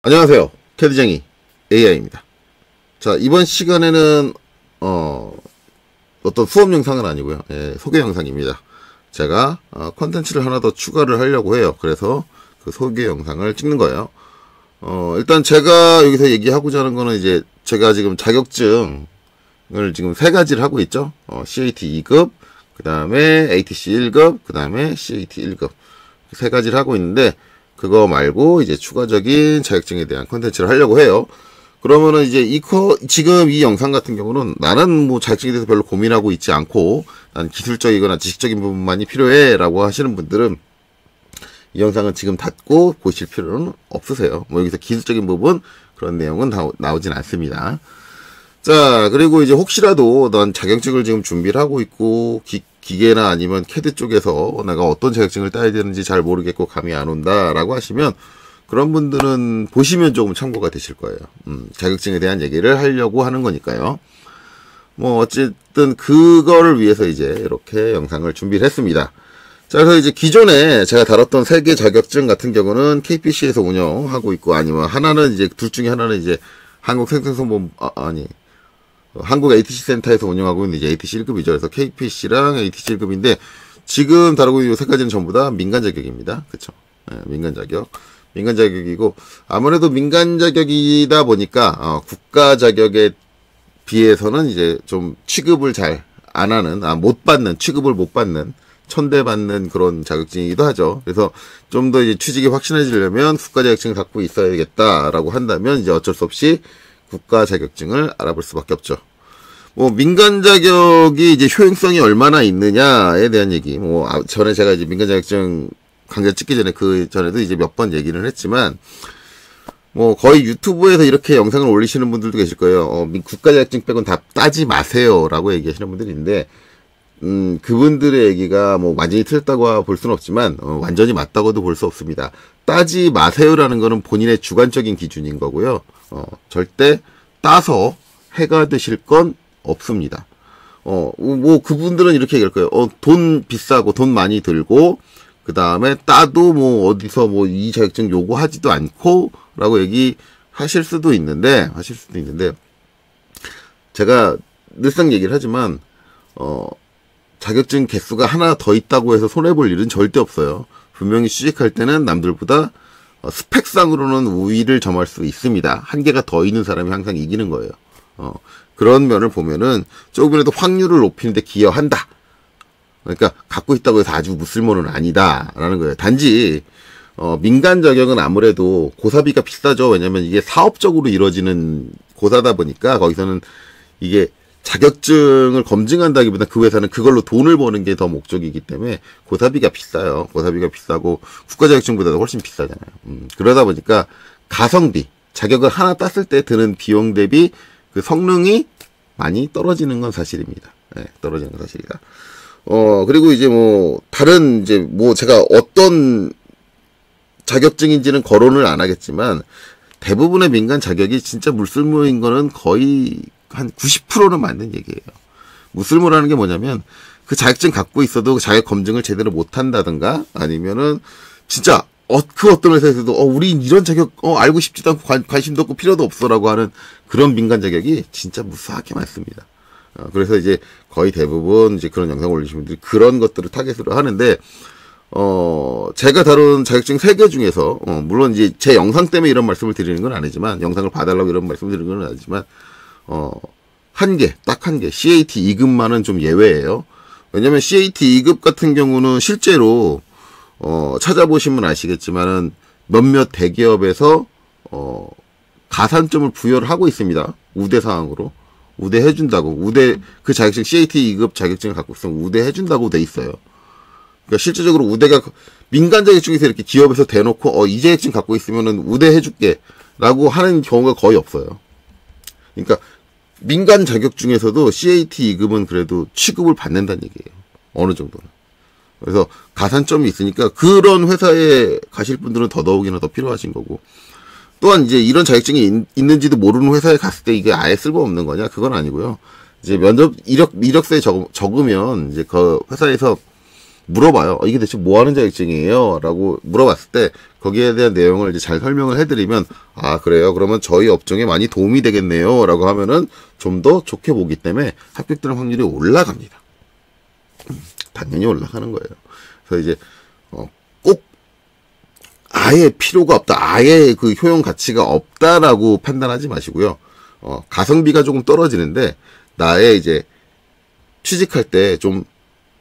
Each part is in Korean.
안녕하세요. 캐드쟁이 AI입니다. 자, 이번 시간에는 어떤 수업 영상은 아니고요. 소개 영상입니다. 제가 컨텐츠를 하나 더 추가를 하려고 해요. 그래서 그 소개 영상을 찍는 거예요. 일단 제가 여기서 얘기하고자 하는 거는 이제 제가 지금 자격증을 지금 3가지를 하고 있죠. CAT 2급, 그 다음에 ATC 1급, 그 다음에 CAT 1급. 3가지를 하고 있는데, 그거 말고 이제 추가적인 자격증에 대한 컨텐츠를 하려고 해요. 그러면은 이제 지금 이 영상 같은 경우는 나는 뭐 자격증에 대해서 별로 고민하고 있지 않고, 난 기술적이거나 지식적인 부분만이 필요해 라고 하시는 분들은 이 영상은 지금 닫고 보실 필요는 없으세요. 뭐 여기서 기술적인 부분, 그런 내용은 나오진 않습니다. 자, 그리고 이제 혹시라도 난 자격증을 지금 준비를 하고 있고, 기계나 아니면 캐드 쪽에서 내가 어떤 자격증을 따야 되는지 잘 모르겠고 감이 안 온다라고 하시면 그런 분들은 보시면 조금 참고가 되실 거예요. 자격증에 대한 얘기를 하려고 하는 거니까요. 뭐 어쨌든 그거를 위해서 이제 이렇게 영상을 준비를 했습니다. 자, 그래서 이제 기존에 제가 다뤘던 3개 자격증 같은 경우는 KPC에서 운영하고 있고, 아니면 하나는 이제 둘 중에 하나는 이제 한국 ATC 센터에서 운영하고 있는 이제 ATC 1급이죠. 그래서 KPC랑 ATC 1급인데, 지금 다루고 있는 이 3가지는 전부 다 민간 자격입니다. 그쵸? 민간 자격. 민간 자격이고, 아무래도 민간 자격이다 보니까, 국가 자격에 비해서는 이제 좀 취급을 잘 안 하는, 취급을 못 받는, 천대받는 그런 자격증이기도 하죠. 그래서 좀 더 이제 취직이 확신해지려면 국가 자격증을 갖고 있어야겠다라고 한다면 이제 어쩔 수 없이 국가 자격증을 알아볼 수밖에 없죠. 뭐 민간 자격이 이제 효용성이 얼마나 있느냐에 대한 얘기. 전에 제가 이제 민간 자격증 강좌 찍기 전에 그 전에도 이제 몇 번 얘기를 했지만, 뭐 거의 유튜브에서 이렇게 영상을 올리시는 분들도 계실 거예요. 국가 자격증 빼곤 다 따지 마세요라고 얘기하시는 분들이 있는데, 그분들의 얘기가 뭐 완전히 틀렸다고 볼 수는 없지만, 완전히 맞다고도 볼 수 없습니다. 따지 마세요라는 거는 본인의 주관적인 기준인 거고요. 절대 따서 해가 되실 건 없습니다. 뭐 그분들은 이렇게 얘기할 거예요. 돈 비싸고 돈 많이 들고, 그 다음에 따도 뭐 어디서 뭐 이 자격증 요구하지도 않고 라고 얘기하실 수도 있는데, 제가 늘상 얘기를 하지만, 자격증 개수가 하나 더 있다고 해서 손해볼 일은 절대 없어요. 분명히 취직할 때는 남들보다 스펙상으로는 우위를 점할 수 있습니다. 한 개가 더 있는 사람이 항상 이기는 거예요. 그런 면을 보면은 조금이라도 확률을 높이는데 기여한다. 그러니까 갖고 있다고 해서 아주 무쓸모는 아니다라는 거예요. 단지 민간 자격은 아무래도 고사비가 비싸죠. 왜냐면 이게 사업적으로 이루어지는 고사다 보니까 거기서는 이게 자격증을 검증한다기보다 그 회사는 그걸로 돈을 버는 게 더 목적이기 때문에 고사비가 비싸요. 고사비가 비싸고 국가 자격증보다도 훨씬 비싸잖아요. 그러다 보니까 가성비, 자격을 하나 땄을 때 드는 비용 대비 그 성능이 많이 떨어지는 건 사실입니다. 떨어지는 건 사실이다. 그리고 이제 다른 제가 어떤 자격증인지는 거론을 안 하겠지만, 대부분의 민간 자격이 진짜 물쓸모인 거는 거의 한 90%는 맞는 얘기예요. 무쓸모라는 게 뭐냐면, 그 자격증 갖고 있어도 자격 검증을 제대로 못 한다든가, 아니면은, 진짜, 그 어떤 회사에서도, 우린 이런 자격, 알고 싶지도 않고 관심도 없고 필요도 없어라고 하는 그런 민간 자격이 진짜 무수하게 많습니다. 그래서 이제 거의 대부분 이제 그런 영상 올리시는 분들이 그런 것들을 타겟으로 하는데, 제가 다룬 자격증 3개 중에서, 물론 이제 제 영상 때문에 이런 말씀을 드리는 건 아니지만, 영상을 봐달라고 이런 말씀을 드리는 건 아니지만, 딱 한 개, CAT 2급만은 좀 예외예요. 왜냐면 CAT 2급 같은 경우는 실제로, 찾아보시면 아시겠지만은 몇몇 대기업에서, 가산점을 부여를 하고 있습니다. 우대사항으로. 우대해준다고. 그 자격증, CAT 2급 자격증을 갖고 있으면 우대해준다고 돼 있어요. 그러니까 실질적으로 우대가, 민간 자격증에서 이렇게 기업에서 대놓고, 이 자격증 갖고 있으면은 우대해줄게. 라고 하는 경우가 거의 없어요. 그러니까, 민간 자격 중에서도 CAT 2급은 그래도 취급을 받는다는 얘기예요. 어느 정도는. 그래서 가산점이 있으니까 그런 회사에 가실 분들은 더더욱이나 더 필요하신 거고. 또한 이제 이런 자격증이 있는지도 모르는 회사에 갔을 때 이게 아예 쓸모없는 거냐? 그건 아니고요. 이제 면접 이력서에 적으면 이제 그 회사에서 물어봐요. 이게 대체 뭐 하는 자격증이에요? 라고 물어봤을 때 거기에 대한 내용을 이제 잘 설명을 해드리면 아 그래요? 그러면 저희 업종에 많이 도움이 되겠네요. 라고 하면은 좀 더 좋게 보기 때문에 합격되는 확률이 올라갑니다. 당연히 올라가는 거예요. 그래서 이제 꼭 아예 필요가 없다. 아예 그 효용 가치가 없다라고 판단하지 마시고요. 가성비가 조금 떨어지는데 나의 이제 취직할 때 좀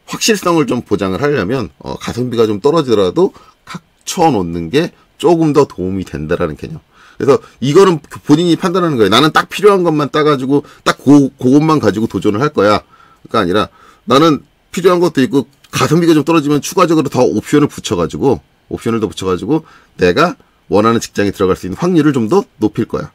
확실성을 좀 보장을 하려면 가성비가 좀 떨어지더라도 갖춰 놓는 게 조금 더 도움이 된다라는 개념. 그래서 이거는 본인이 판단하는 거예요. 나는 딱 필요한 것만 따가지고 딱 그것만 가지고 도전을 할 거야. 그러니까 아니라 나는 필요한 것도 있고 가성비가 좀 떨어지면 추가적으로 더 옵션을 더 붙여가지고 내가 원하는 직장에 들어갈 수 있는 확률을 좀 더 높일 거야.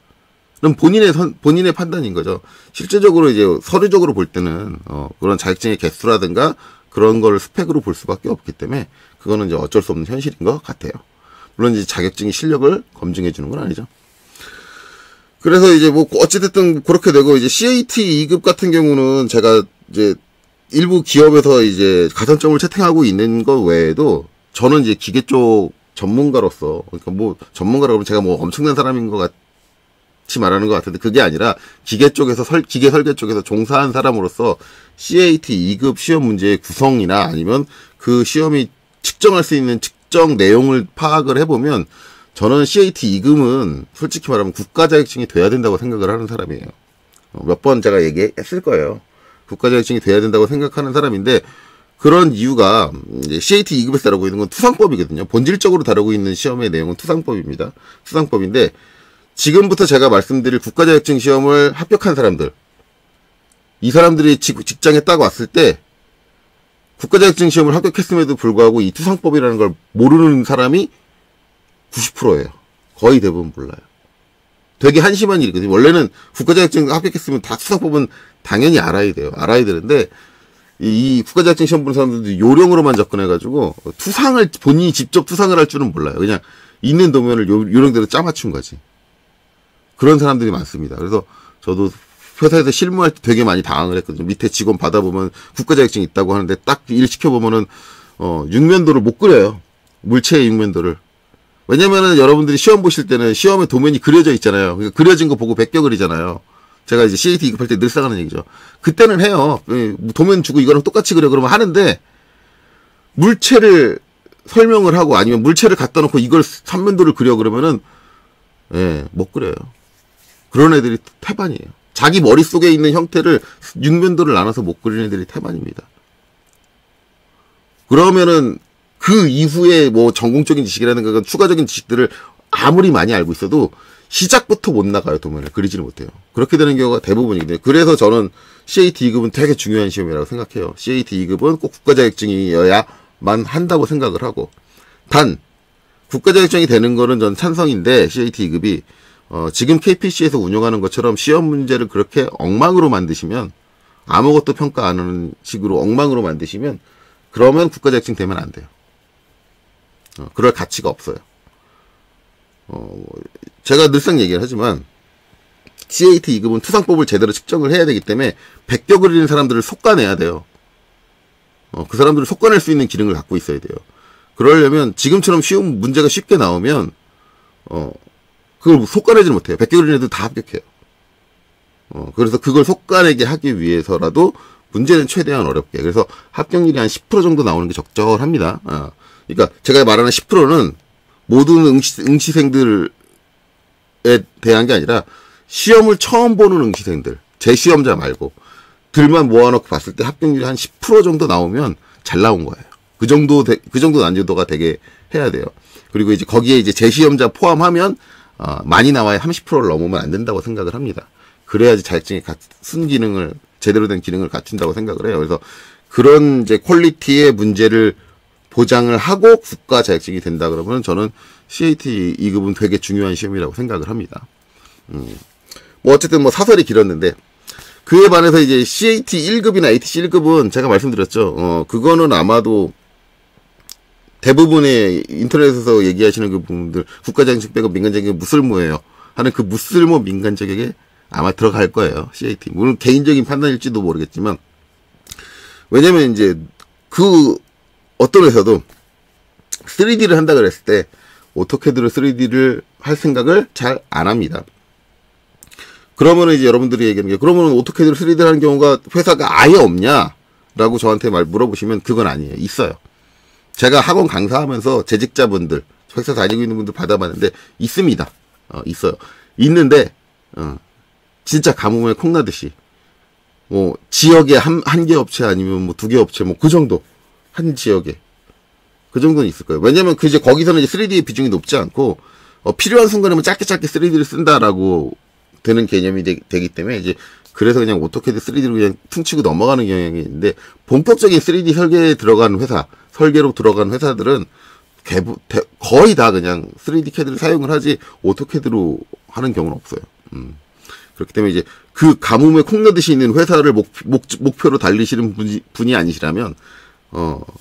그럼 본인의 판단인 거죠. 실제적으로 이제 서류적으로 볼 때는 그런 자격증의 개수라든가 그런 걸 스펙으로 볼 수밖에 없기 때문에 그거는 이제 어쩔 수 없는 현실인 것 같아요. 물론 이제 자격증이 실력을 검증해 주는 건 아니죠. 그래서 이제 뭐 어찌됐든 그렇게 되고 이제 CAT 2급 같은 경우는 제가 이제 일부 기업에서 이제 가산점을 채택하고 있는 것 외에도 저는 이제 기계 쪽 전문가로서 그러니까 뭐 전문가라고 하면 제가 뭐 엄청난 사람인 것 같이 말하는 것 같은데 그게 아니라 기계 쪽에서 기계 설계 쪽에서 종사한 사람으로서 CAT 2급 시험 문제의 구성이나 아니면 그 시험이 측정할 수 있는 측정 내용을 파악을 해보면 저는 CAT 2급은 솔직히 말하면 국가 자격증이 돼야 된다고 생각을 하는 사람이에요. 몇 번 제가 얘기했을 거예요. 국가 자격증이 돼야 된다고 생각하는 사람인데 그런 이유가 이제 CAT 2급에서 다루고 있는 건 투상법이거든요. 본질적으로 다루고 있는 시험의 내용은 투상법입니다. 투상법인데 지금부터 제가 말씀드릴 국가 자격증 시험을 합격한 사람들 이 사람들이 직장에 딱 왔을 때 국가 자격증 시험을 합격했음에도 불구하고 이 투상법이라는 걸 모르는 사람이 90%예요. 거의 대부분 몰라요. 되게 한심한 일이거든요. 원래는 국가 자격증 합격했으면 다 투상법은 당연히 알아야 돼요. 알아야 되는데 이 국가 자격증 시험 보는 사람들도 요령으로만 접근해가지고 투상을 본인이 직접 투상을 할 줄은 몰라요. 그냥 있는 도면을 요령대로 짜맞춘 거지. 그런 사람들이 많습니다. 그래서 저도 회사에서 실무할 때 되게 많이 당황을 했거든요. 밑에 직원 받아보면 국가 자격증이 있다고 하는데 딱 일 시켜보면은 육면도를 못 그려요. 물체의 육면도를. 왜냐면은 여러분들이 시험 보실 때는 시험에 도면이 그려져 있잖아요. 그러니까 그려진 거 보고 베껴 그리잖아요. 제가 이제 CAT 2급 할 때 늘상 하는 얘기죠. 그때는 해요. 도면 주고 이거랑 똑같이 그려 그러면 하는데 물체를 설명을 하고 아니면 물체를 갖다 놓고 이걸 삼면도를 그려 그러면은 못 그려요. 그런 애들이 태반이에요. 자기 머릿속에 있는 형태를 육면도를 나눠서 못 그리는 애들이 태반입니다. 그러면은 그 이후에 뭐 전공적인 지식이라든가 추가적인 지식들을 아무리 많이 알고 있어도 시작부터 못 나가요. 도면을 그리지를 못해요. 그렇게 되는 경우가 대부분이거든요. 그래서 저는 CAT 2급은 되게 중요한 시험이라고 생각해요. CAT 2급은 꼭 국가 자격증이어야만 한다고 생각을 하고 단 국가 자격증이 되는 거는 전 찬성인데 CAT 2급이 지금 KPC에서 운영하는 것처럼 시험 문제를 그렇게 엉망으로 만드시면 아무것도 평가 안 하는 식으로 엉망으로 만드시면 그러면 국가 자격증 되면 안 돼요. 그럴 가치가 없어요. 제가 늘상 얘기를 하지만 CAT 2급은 투상법을 제대로 측정을 해야 되기 때문에 베껴 그리는 사람들을 솎아내야 돼요. 그 사람들을 솎아낼 수 있는 기능을 갖고 있어야 돼요. 그러려면 지금처럼 쉬운 문제가 쉽게 나오면 그걸 솎아내지는 못해요. 베껴 그리는 애들 다 합격해요. 그래서 그걸 솎아내게 하기 위해서라도 문제는 최대한 어렵게. 그래서 합격률이 한 10% 정도 나오는 게 적절합니다. 그러니까 제가 말하는 10%는 모든 응시생들에 대한 게 아니라 시험을 처음 보는 응시생들, 재시험자 말고 들만 모아놓고 봤을 때 합격률이 한 10% 정도 나오면 잘 나온 거예요. 그 정도 난이도가 되게 해야 돼요. 그리고 이제 거기에 이제 재시험자 포함하면 많이 나와야 30%를 넘으면 안 된다고 생각을 합니다. 그래야지 자격증의 순기능을 제대로 된 기능을 갖춘다고 생각을 해요. 그래서 그런 이제 퀄리티의 문제를 보장을 하고 국가 자격증이 된다 그러면 저는 CAT 2급은 되게 중요한 시험이라고 생각을 합니다. 뭐 어쨌든 뭐 사설이 길었는데 그에 반해서 이제 CAT 1급이나 ATC 1급은 제가 말씀드렸죠. 그거는 아마도 대부분의 인터넷에서 얘기하시는 그 부분들 국가 자격증 빼고 민간 자격이 무쓸모예요 하는 그 무쓸모 민간 자격에 아마 들어갈 거예요. CAT. 물론 개인적인 판단일지도 모르겠지만 왜냐면 이제 그 어떤 회사도 3D를 한다 그랬을 때 오토캐드로 3D를 할 생각을 잘 안 합니다. 그러면은 이제 여러분들이 얘기하는 게, 그러면 오토캐드로 3D를 하는 경우가 회사가 아예 없냐? 라고 저한테 물어보시면 그건 아니에요. 있어요. 제가 학원 강사하면서 재직자분들, 회사 다니고 있는 분들 받아봤는데, 있습니다. 있어요. 있는데, 진짜 가뭄에 콩나듯이, 뭐, 지역에 한 개 업체 아니면 뭐 2개 업체, 뭐 그 정도. 한 지역에. 그 정도는 있을 거예요. 왜냐면 이제 거기서는 이제 3D의 비중이 높지 않고, 필요한 순간에만 짧게 3D를 쓴다라고 되는 개념이 되기 때문에, 이제, 그래서 그냥 오토캐드 3D로 그냥 퉁치고 넘어가는 경향이 있는데, 본격적인 3D 설계에 들어간 회사, 설계로 들어간 회사들은 거의 다 그냥 3D 캐드를 사용을 하지, 오토캐드로 하는 경우는 없어요. 그렇기 때문에 이제 그 가뭄에 콩나듯이 있는 회사를 목표로 달리시는 분이 아니시라면,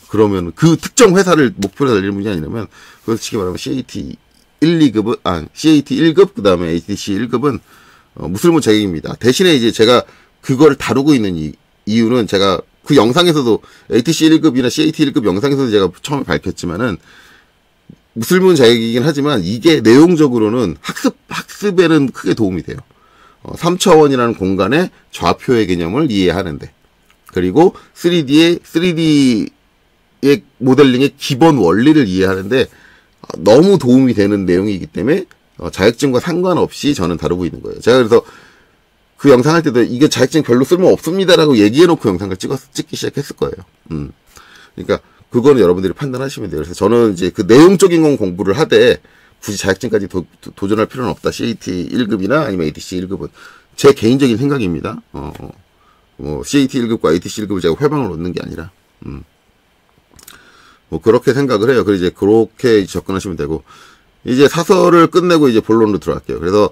그러면 그 특정 회사를 목표로 달리는 분이 아니라면, 그걸 솔직히 말하면 CAT 1급, 그 다음에 ATC 1급은, 무슬림 자격입니다. 대신에 이제 제가 그걸 다루고 있는 이유는, 제가 그 영상에서도 ATC 1급이나 CAT 1급 영상에서도 제가 처음에 밝혔지만은, 무슬림 자격이긴 하지만 이게 내용적으로는 학습에는 크게 도움이 돼요. 3차원이라는 공간의 좌표의 개념을 이해하는데, 그리고 3D의 모델링의 기본 원리를 이해하는데 너무 도움이 되는 내용이기 때문에 자격증과 상관없이 저는 다루고 있는 거예요. 제가 그래서 그 영상 할 때도 이게 자격증 별로 쓸모 없습니다라고 얘기해놓고 영상을 찍기 시작했을 거예요. 그러니까 그거는 여러분들이 판단하시면 돼요. 그래서 저는 이제 그 내용적인 건 공부를 하되 굳이 자격증까지 도전할 필요는 없다. CAT 1급이나 아니면 ATC 1급은 제 개인적인 생각입니다. 뭐 CAT 1급과 ATC 1급을 제가 회방을 놓는 게 아니라, 뭐 그렇게 생각을 해요. 그래서 이제 그렇게 접근하시면 되고, 이제 사설을 끝내고 이제 본론으로 들어갈게요. 그래서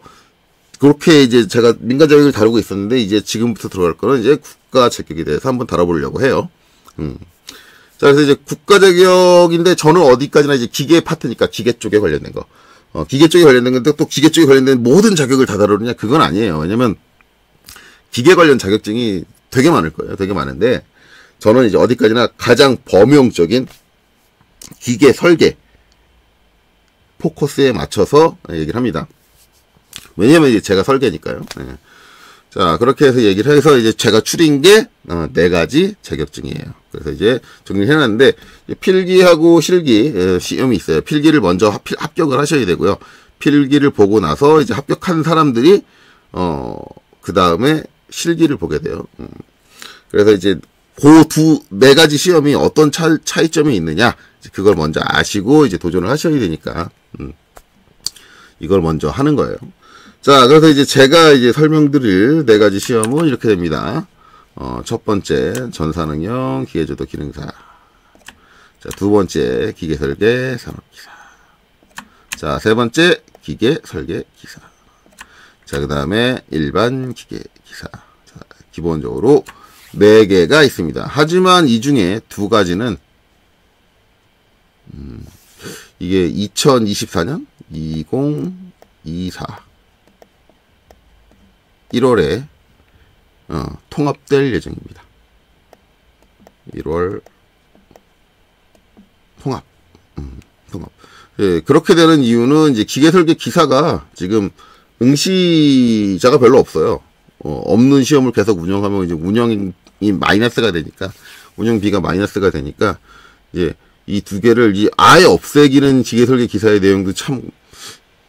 그렇게 이제 제가 민간 자격을 다루고 있었는데, 이제 지금부터 들어갈 거는 이제 국가 자격에 대해서 한번 다뤄보려고 해요. 자, 그래서 이제 국가 자격인데, 저는 어디까지나 이제 기계 파트니까 기계 쪽에 관련된 거. 기계 쪽에 관련된 건데, 또 기계 쪽에 관련된 모든 자격을 다 다루느냐? 그건 아니에요. 왜냐면 기계 관련 자격증이 되게 많을 거예요. 되게 많은데, 저는 이제 어디까지나 가장 범용적인 기계 설계 포커스에 맞춰서 얘기를 합니다. 왜냐면 이제 제가 설계니까요. 네. 자, 그렇게 해서 얘기를 해서 이제 제가 추린 게 4가지 자격증이에요. 그래서 이제 정리를 해놨는데, 필기하고 실기 시험이 있어요. 필기를 먼저 합격을 하셔야 되고요. 필기를 보고 나서 이제 합격한 사람들이 그 다음에 실기를 보게 돼요. 그래서 이제 그 4가지 시험이 어떤 차이점이 있느냐, 그걸 먼저 아시고 이제 도전을 하셔야 되니까 이걸 먼저 하는 거예요. 자, 그래서 이제 제가 이제 설명드릴 4가지 시험은 이렇게 됩니다. 첫 번째, 전산응용, 기계조도 기능사. 자, 두 번째, 기계설계, 산업기사. 자, 세 번째, 기계설계기사. 자, 그 다음에 일반 기계기사. 자, 기본적으로 4개가 있습니다. 하지만 이 중에 2가지는, 이게 2024년? 2024. 1월에 통합될 예정입니다. 1월 통합. 예, 그렇게 되는 이유는 이제 기계설계 기사가 지금 응시자가 별로 없어요. 없는 시험을 계속 운영하면 이제 운영이 마이너스가 되니까, 운영비가 마이너스가 되니까, 이제 이 2개를 아예 없애기는 기계설계 기사의 내용도 참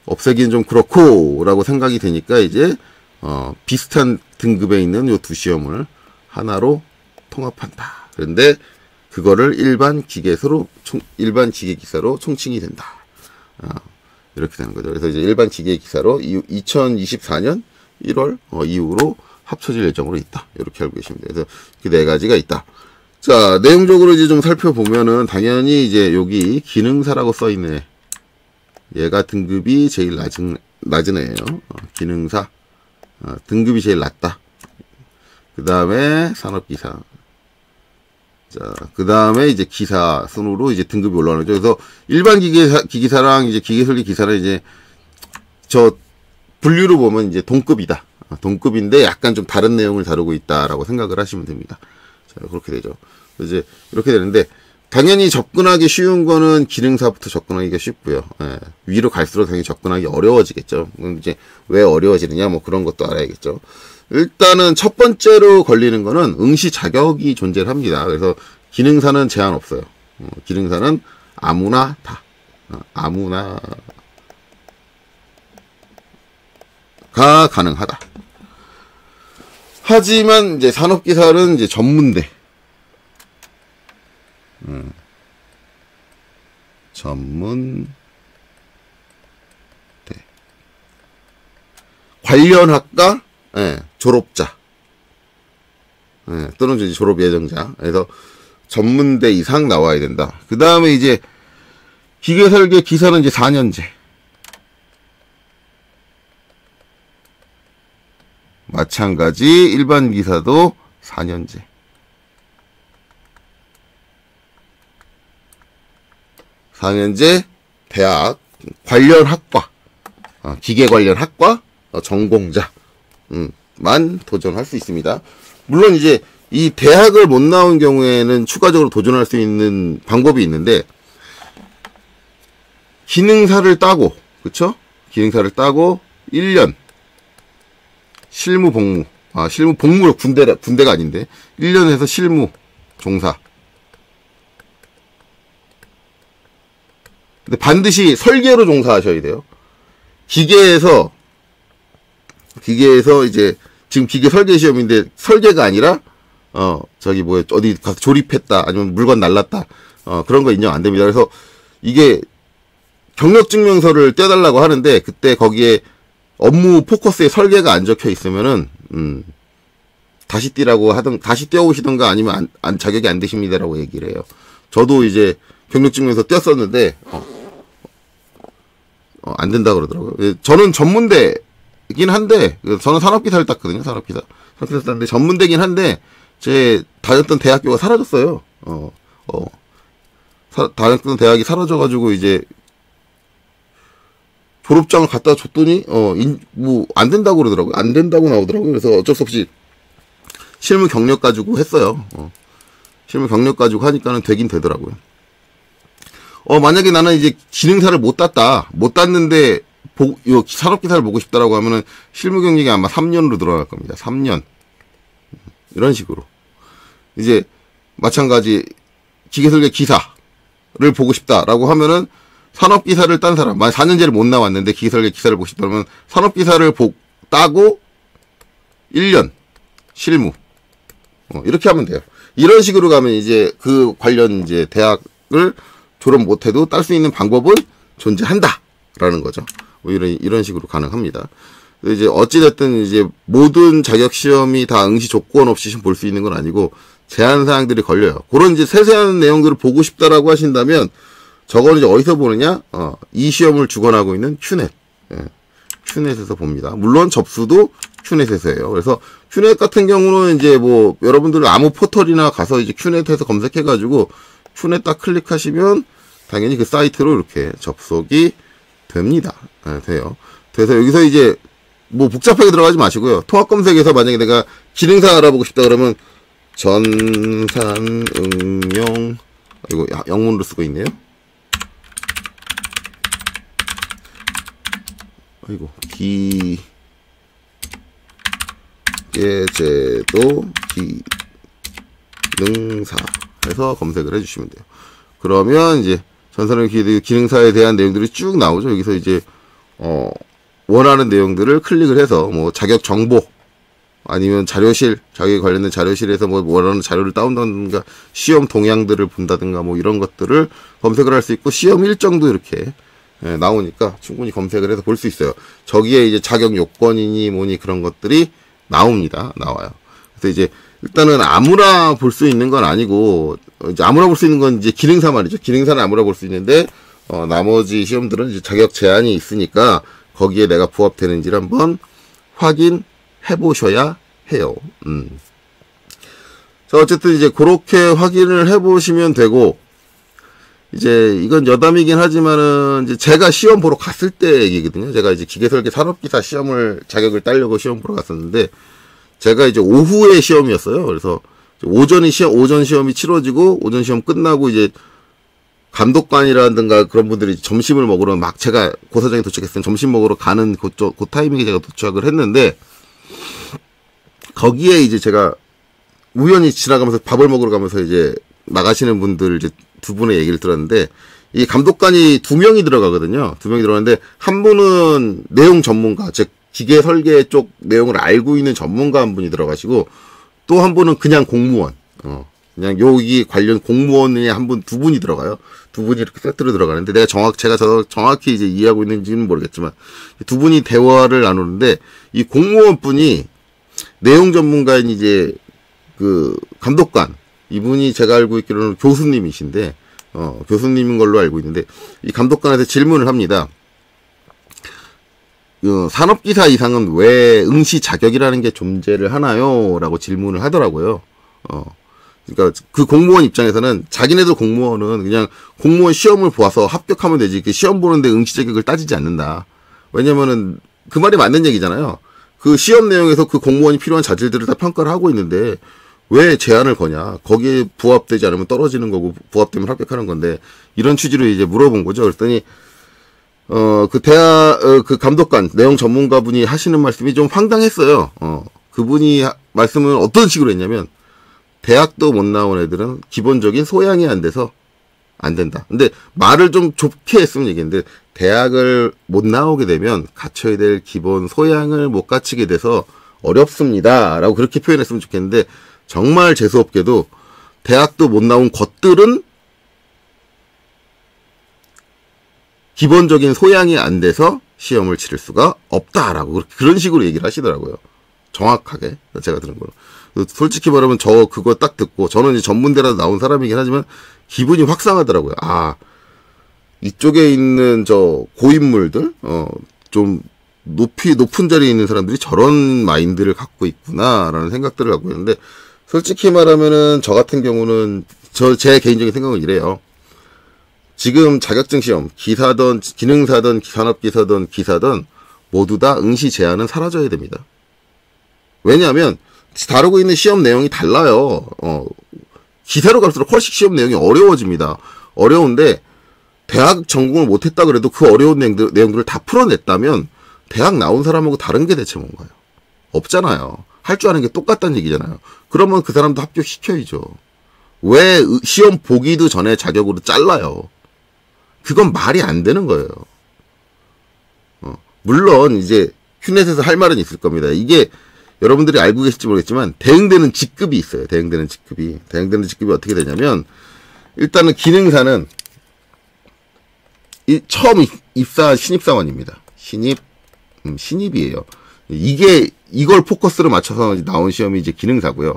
없애기는 좀 그렇고라고 생각이 되니까, 이제 비슷한 등급에 있는 요 2 시험을 하나로 통합한다. 그런데 그거를 일반 기계기사로 총칭이 된다. 이렇게 되는 거죠. 그래서 이제 일반 기계기사로 2024년 1월 이후로 합쳐질 예정으로 있다. 이렇게 알고 계시면 돼요. 그래서 그 4가지가 있다. 자, 내용적으로 이제 좀 살펴보면은 당연히 이제 여기 기능사라고 써 있네. 얘가 등급이 제일 낮은 애예요. 기능사. 등급이 제일 낮다. 그 다음에 산업기사. 자, 그 다음에 이제 기사 순으로 이제 등급이 올라가는 거죠. 그래서 일반 기기사랑 이제 기계설계 기사는 이제 저 분류로 보면 이제 동급이다. 동급인데 약간 좀 다른 내용을 다루고 있다라고 생각을 하시면 됩니다. 자, 그렇게 되죠. 이제 이렇게 되는데, 당연히 접근하기 쉬운 거는 기능사부터 접근하기가 쉽고요. 예, 위로 갈수록 당연히 접근하기 어려워지겠죠. 그럼 이제 왜 어려워지느냐 뭐 그런 것도 알아야겠죠. 일단은 첫 번째로 걸리는 거는 응시 자격이 존재를 합니다. 그래서 기능사는 제한 없어요. 기능사는 아무나 다 아무나가 가능하다. 하지만 이제 산업기사는 이제 전문대. 전문대. 관련 학과, 예, 졸업자. 예, 또는 이제 졸업 예정자. 그래서 전문대 이상 나와야 된다. 그 다음에 이제 기계설계 기사는 이제 4년제. 마찬가지 일반 기사도 4년제. 4년제 대학 관련 학과, 기계 관련 학과 전공자 만 도전할 수 있습니다. 물론 이제 이 대학을 못 나온 경우에는 추가적으로 도전할 수 있는 방법이 있는데, 기능사를 따고, 그쵸? 기능사를 따고 1년 실무 복무, 실무 복무 군대가 아닌데 1년 해서 실무 종사. 근데 반드시 설계로 종사하셔야 돼요. 기계에서 이제 지금 기계 설계 시험인데 설계가 아니라 저기 뭐야 어디 가서 조립했다 아니면 물건 날랐다 그런 거 인정 안 됩니다. 그래서 이게 경력증명서를 떼달라고 하는데 그때 거기에 업무 포커스에 설계가 안 적혀 있으면은 다시 띄라고 다시 떼어오시던가 아니면 자격이 안 되십니다라고 얘기를 해요. 저도 이제 경력증명서 떼었었는데 안 된다 그러더라고요. 저는 전문대긴 한데 저는 산업기사를 땄거든요. 산업기사 땄는데 전문대긴 한데 제 다녔던 대학교가 사라졌어요. 다녔던 대학이 사라져가지고 이제 졸업장을 갖다 줬더니 뭐 안 된다고 그러더라고요. 안 된다고 나오더라고요. 그래서 어쩔 수 없이 실무 경력 가지고 했어요. 실무 경력 가지고 하니까는 되긴 되더라고요. 만약에 나는 이제 기능사를 못 땄는데 산업기사를 보고 싶다라고 하면은 실무 경력이 아마 3년으로 들어갈 겁니다. 3년. 이런 식으로. 이제 마찬가지 기계설계 기사를 보고 싶다라고 하면은 산업기사를 딴 사람, 만약 4년제를 못 나왔는데 기계설계 기사를 보고 싶다면 산업기사를 따고 1년 실무. 이렇게 하면 돼요. 이런 식으로 가면 이제 그 관련 이제 대학을 졸업 못해도 딸 수 있는 방법은 존재한다라는 거죠. 뭐 이런 식으로 가능합니다. 이제 어찌됐든 이제 모든 자격 시험이 다 응시 조건 없이 볼 수 있는 건 아니고 제한 사항들이 걸려요. 그런 이제 세세한 내용들을 보고 싶다라고 하신다면 저거는 이제 어디서 보느냐? 이 시험을 주관하고 있는 큐넷. 예. 큐넷에서 봅니다. 물론 접수도 큐넷에서 해요. 그래서 큐넷 같은 경우는 이제 뭐 여러분들 아무 포털이나 가서 이제 큐넷에서 검색해가지고 큐넷 딱 클릭하시면 당연히 그 사이트로 이렇게 접속이 됩니다. 네, 돼요. 그래서 여기서 이제 뭐 복잡하게 들어가지 마시고요. 통합 검색에서 만약에 내가 기능사 알아보고 싶다 그러면 전산응용 이거 영문으로 쓰고 있네요. 아이고 기계제도 기능사 해서 검색을 해주시면 돼요. 그러면 이제 전산을 기능사에 대한 내용들이 쭉 나오죠. 여기서 이제 원하는 내용들을 클릭을 해서 뭐 자격 정보 아니면 자료실 자격에 관련된 자료실에서 뭐 원하는 자료를 다운받는가 시험 동향들을 본다든가 뭐 이런 것들을 검색을 할 수 있고 시험 일정도 이렇게 나오니까 충분히 검색을 해서 볼 수 있어요. 저기에 이제 자격 요건이니 뭐니 그런 것들이 나와요. 그래서 이제 일단은 아무나 볼 수 있는 건 아니고 이제 아무나 볼 수 있는 건 이제 기능사 말이죠. 기능사는 아무나 볼 수 있는데 나머지 시험들은 이제 자격 제한이 있으니까 거기에 내가 부합되는지를 한번 확인해 보셔야 해요. 자, 어쨌든 이제 그렇게 확인을 해 보시면 되고 이제 이건 여담이긴 하지만은 이제 제가 시험 보러 갔을 때 얘기거든요. 제가 이제 기계설계 산업기사 시험을 자격을 따려고 시험 보러 갔었는데 제가 이제 오후에 시험이었어요. 그래서 오전 시험이 치러지고 오전 시험 끝나고 이제 감독관이라든가 그런 분들이 점심을 먹으러 막 제가 고사장에 도착했으면 점심 먹으러 가는 그 타이밍에 제가 도착을 했는데 거기에 이제 제가 우연히 지나가면서 밥을 먹으러 가면서 이제 나가시는 분들 이제 두 분의 얘기를 들었는데 이 감독관이 2명이 들어가거든요. 2명이 들어가는데 한 분은 내용 전문가, 즉 기계 설계 쪽 내용을 알고 있는 전문가 한 분이 들어가시고 또 한 분은 그냥 공무원, 그냥 여기 관련 공무원이 한 분, 2분이 들어가요. 2분이 이렇게 세트로 들어가는데 제가 정확히 이제 이해하고 있는지는 모르겠지만 2분이 대화를 나누는데 이 공무원 분이 내용 전문가인 이제 그 감독관 이분이 제가 알고 있기로는 교수님이신데 교수님인 걸로 알고 있는데 이 감독관한테 질문을 합니다. 산업기사 이상은 왜 응시 자격이라는 게 존재를 하나요? 라고 질문을 하더라고요. 그러니까 그 공무원 입장에서는 자기네들 공무원은 그냥 공무원 시험을 보아서 합격하면 되지 그 시험 보는데 응시 자격을 따지지 않는다. 왜냐면은 그 말이 맞는 얘기잖아요. 그 시험 내용에서 그 공무원이 필요한 자질들을 다 평가를 하고 있는데 왜 제한을 거냐? 거기에 부합되지 않으면 떨어지는 거고 부합되면 합격하는 건데 이런 취지로 이제 물어본 거죠. 그랬더니 그 감독관 내용 전문가분이 하시는 말씀이 좀 황당했어요. 그분이 말씀은 어떤 식으로 했냐면 대학도 못 나온 애들은 기본적인 소양이 안 돼서 안 된다. 근데 말을 좀 좁게 했으면 얘기했는데 대학을 못 나오게 되면 갖춰야 될 기본 소양을 못 갖추게 돼서 어렵습니다. 라고 그렇게 표현했으면 좋겠는데 정말 재수없게도 대학도 못 나온 것들은 기본적인 소양이 안 돼서 시험을 치를 수가 없다라고 그런 식으로 얘기를 하시더라고요. 정확하게 제가 들은 거로. 솔직히 말하면 저 그거 딱 듣고 저는 이제 전문대라도 나온 사람이긴 하지만 기분이 확 상하더라고요. 아 이쪽에 있는 저 고인물들 좀 높은 자리에 있는 사람들이 저런 마인드를 갖고 있구나라는 생각들을 갖고 있는데 솔직히 말하면은 저 같은 경우는 제 개인적인 생각은 이래요. 지금 자격증 시험 기사든 기능사든 산업기사든 기사든 모두 다 응시 제한은 사라져야 됩니다. 왜냐하면 다루고 있는 시험 내용이 달라요. 기사로 갈수록 훨씬 시험 내용이 어려워집니다. 어려운데 대학 전공을 못했다 그래도 그 어려운 내용들을 다 풀어냈다면 대학 나온 사람하고 다른 게 대체 뭔가요? 없잖아요. 할 줄 아는 게 똑같다는 얘기잖아요. 그러면 그 사람도 합격시켜야죠. 왜 시험 보기도 전에 자격으로 잘라요? 그건 말이 안 되는 거예요. 물론 이제 휴넷에서 할 말은 있을 겁니다. 이게 여러분들이 알고 계실지 모르겠지만 대응되는 직급이 있어요. 대응되는 직급이 어떻게 되냐면 일단은 기능사는 처음 입사한 신입사원입니다. 신입이에요. 이걸 포커스로 맞춰서 나온 시험이 이제 기능사고요.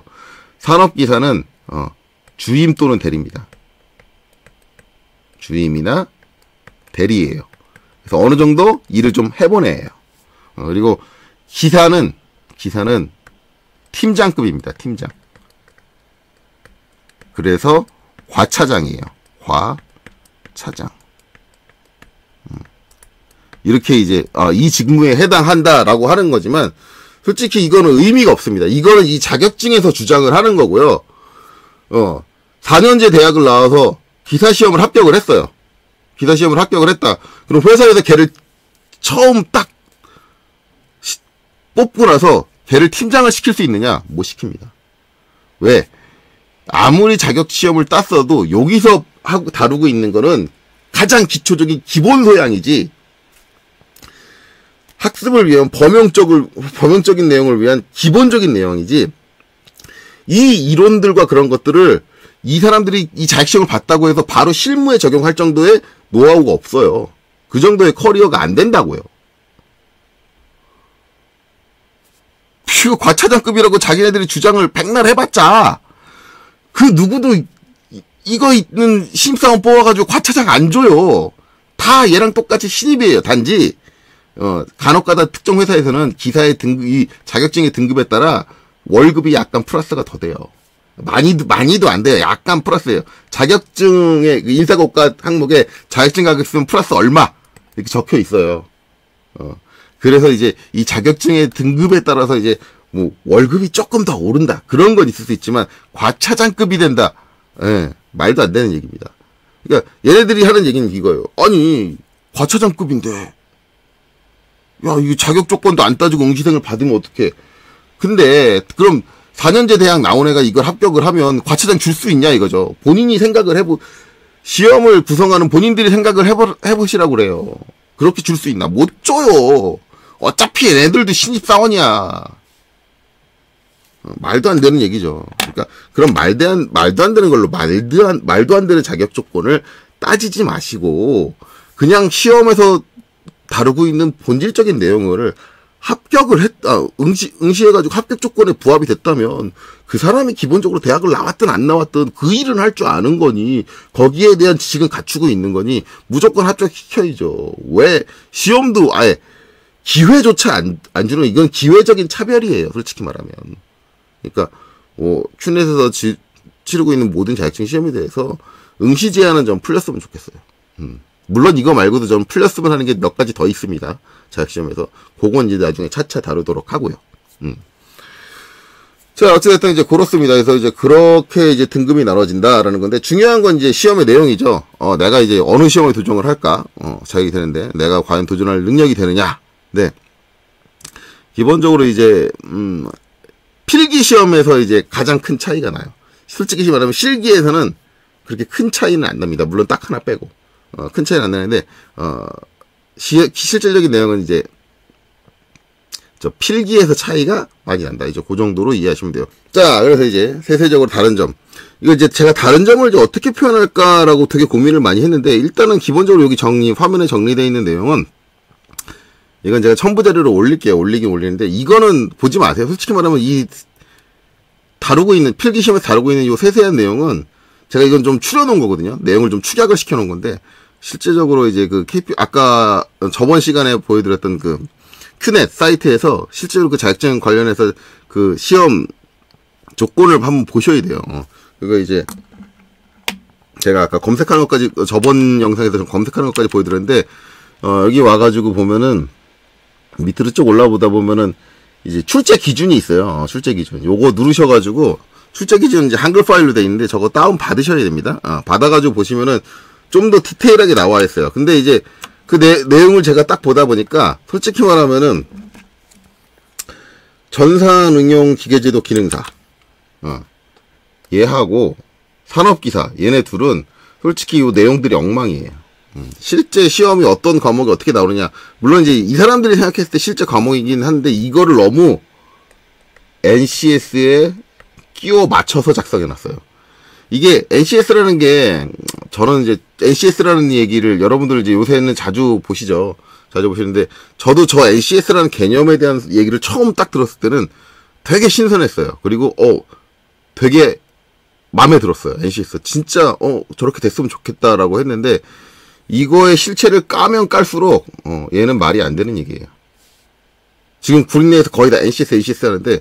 산업기사는 주임 또는 대리입니다. 주임이나 대리예요. 그래서 어느 정도 일을 좀 해본 애예요. 그리고 기사는 팀장급입니다. 팀장. 그래서 과차장이에요. 과차장. 이렇게 이제 이 직무에 해당한다라고 하는 거지만 솔직히 이거는 의미가 없습니다. 이거는 이 자격증에서 주장을 하는 거고요. 4년제 대학을 나와서 기사시험을 합격을 했어요. 기사시험을 합격을 했다. 그럼 회사에서 걔를 처음 딱 뽑고 나서 걔를 팀장을 시킬 수 있느냐? 못 시킵니다. 왜? 아무리 자격시험을 땄어도 여기서 다루고 있는 거는 가장 기초적인 기본 소양이지 학습을 위한 범용적인 내용을 위한 기본적인 내용이지 이 이론들과 그런 것들을 이 사람들이 이 자격시험을 봤다고 해서 바로 실무에 적용할 정도의 노하우가 없어요. 그 정도의 커리어가 안 된다고요. 과차장급이라고 자기네들이 주장을 백날 해봤자 그 누구도 이거 있는 신입사원 뽑아가지고 과차장 안 줘요. 다 얘랑 똑같이 신입이에요. 단지 간혹가다 특정 회사에서는 기사의 이 자격증의 등급에 따라 월급이 약간 플러스가 더 돼요. 많이도 안 돼요. 약간 플러스예요. 자격증의 인사고과 항목에 자격증 가격 쓰면 플러스 얼마 이렇게 적혀 있어요. 그래서 이제 이 자격증의 등급에 따라서 이제 뭐 월급이 조금 더 오른다 그런 건 있을 수 있지만 과차장급이 된다. 예, 말도 안 되는 얘기입니다. 그러니까 얘네들이 하는 얘기는 이거예요. 아니 과차장급인데 야 이거 자격 조건도 안 따지고 응시생을 받으면 어떡해. 근데 그럼 4년제 대학 나온 애가 이걸 합격을 하면 과차장 줄 수 있냐 이거죠. 본인이 생각을 시험을 구성하는 본인들이 생각을 해보시라고 그래요. 그렇게 줄 수 있나? 못 줘요. 어차피 얘네들도 신입사원이야. 말도 안 되는 얘기죠. 그러니까 그런 말도 안 되는 걸로 말도 안 되는 자격 조건을 따지지 마시고 그냥 시험에서 다루고 있는 본질적인 내용을 응시해가지고 합격 조건에 부합이 됐다면 그 사람이 기본적으로 대학을 나왔든 안 나왔든 그 일은 할 줄 아는 거니 거기에 대한 지식은 갖추고 있는 거니 무조건 합격시켜야죠. 왜 시험도 아예 기회조차 안 주는 이건 기회적인 차별이에요. 솔직히 말하면. 그러니까 큐넷에서 치르고 있는 모든 자격증 시험에 대해서 응시 제한은 좀 풀렸으면 좋겠어요. 물론 이거 말고도 좀 풀렸으면 하는 게 몇 가지 더 있습니다. 자격시험에서. 그건 이제 나중에 차차 다루도록 하고요. 자, 어찌됐든 이제 그렇습니다. 그래서 이제 그렇게 이제 등급이 나눠진다라는 건데, 중요한 건 이제 시험의 내용이죠. 내가 이제 어느 시험에 도전을 할까? 자격이 되는데, 내가 과연 도전할 능력이 되느냐? 네. 기본적으로 이제, 필기 시험에서 이제 가장 큰 차이가 나요. 솔직히 말하면 실기에서는 그렇게 큰 차이는 안 납니다. 물론 딱 하나 빼고. 큰 차이는 안 나는데, 실질적인 내용은 이제, 필기에서 차이가 많이 난다. 이제 그 정도로 이해하시면 돼요. 자, 그래서 이제 세세적으로 다른 점. 이거 이제 제가 다른 점을 이제 어떻게 표현할까라고 되게 고민을 많이 했는데, 일단은 기본적으로 여기 화면에 정리되어 있는 내용은, 이건 제가 첨부 자료로 올릴게요. 올리긴 올리는데, 이거는 보지 마세요. 솔직히 말하면 필기 시험에서 다루고 있는 이 세세한 내용은, 제가 이건 좀 추려놓은 거거든요. 내용을 좀 축약을 시켜놓은 건데, 실제적으로 이제 아까 저번 시간에 보여드렸던 큐넷 사이트에서 실제로 그 자격증 관련해서 그 시험 조건을 한번 보셔야 돼요. 그거 이제 제가 아까 검색하는 것까지 저번 영상에서 좀 검색하는 것까지 보여드렸는데 여기 와가지고 보면은 밑으로 쭉 올라보다 보면은 이제 출제 기준이 있어요. 출제 기준. 요거 누르셔가지고 출제 기준은 이제 한글 파일로 돼 있는데 저거 다운 받으셔야 됩니다. 받아가지고 보시면은 좀 더 디테일하게 나와 있어요. 근데 이제 그 내용을 제가 딱 보다 보니까 솔직히 말하면은 전산응용 기계제도 기능사 얘하고 산업기사 얘네 둘은 솔직히 이 내용들이 엉망이에요. 실제 시험이 어떤 과목이 어떻게 나오느냐 물론 이제 이 사람들이 생각했을 때 실제 과목이긴 한데 이거를 너무 NCS에 끼워 맞춰서 작성해놨어요. 이게 NCS라는 게 저는 이제 NCS라는 얘기를 여러분들 이제 요새는 자주 보시죠. 자주 보시는데 저도 저 NCS라는 개념에 대한 얘기를 처음 딱 들었을 때는 되게 신선했어요. 그리고 되게 마음에 들었어요. NCS 진짜 저렇게 됐으면 좋겠다라고 했는데 이거의 실체를 까면 깔수록 얘는 말이 안 되는 얘기예요. 지금 국내에서 거의 다 NCS 하는데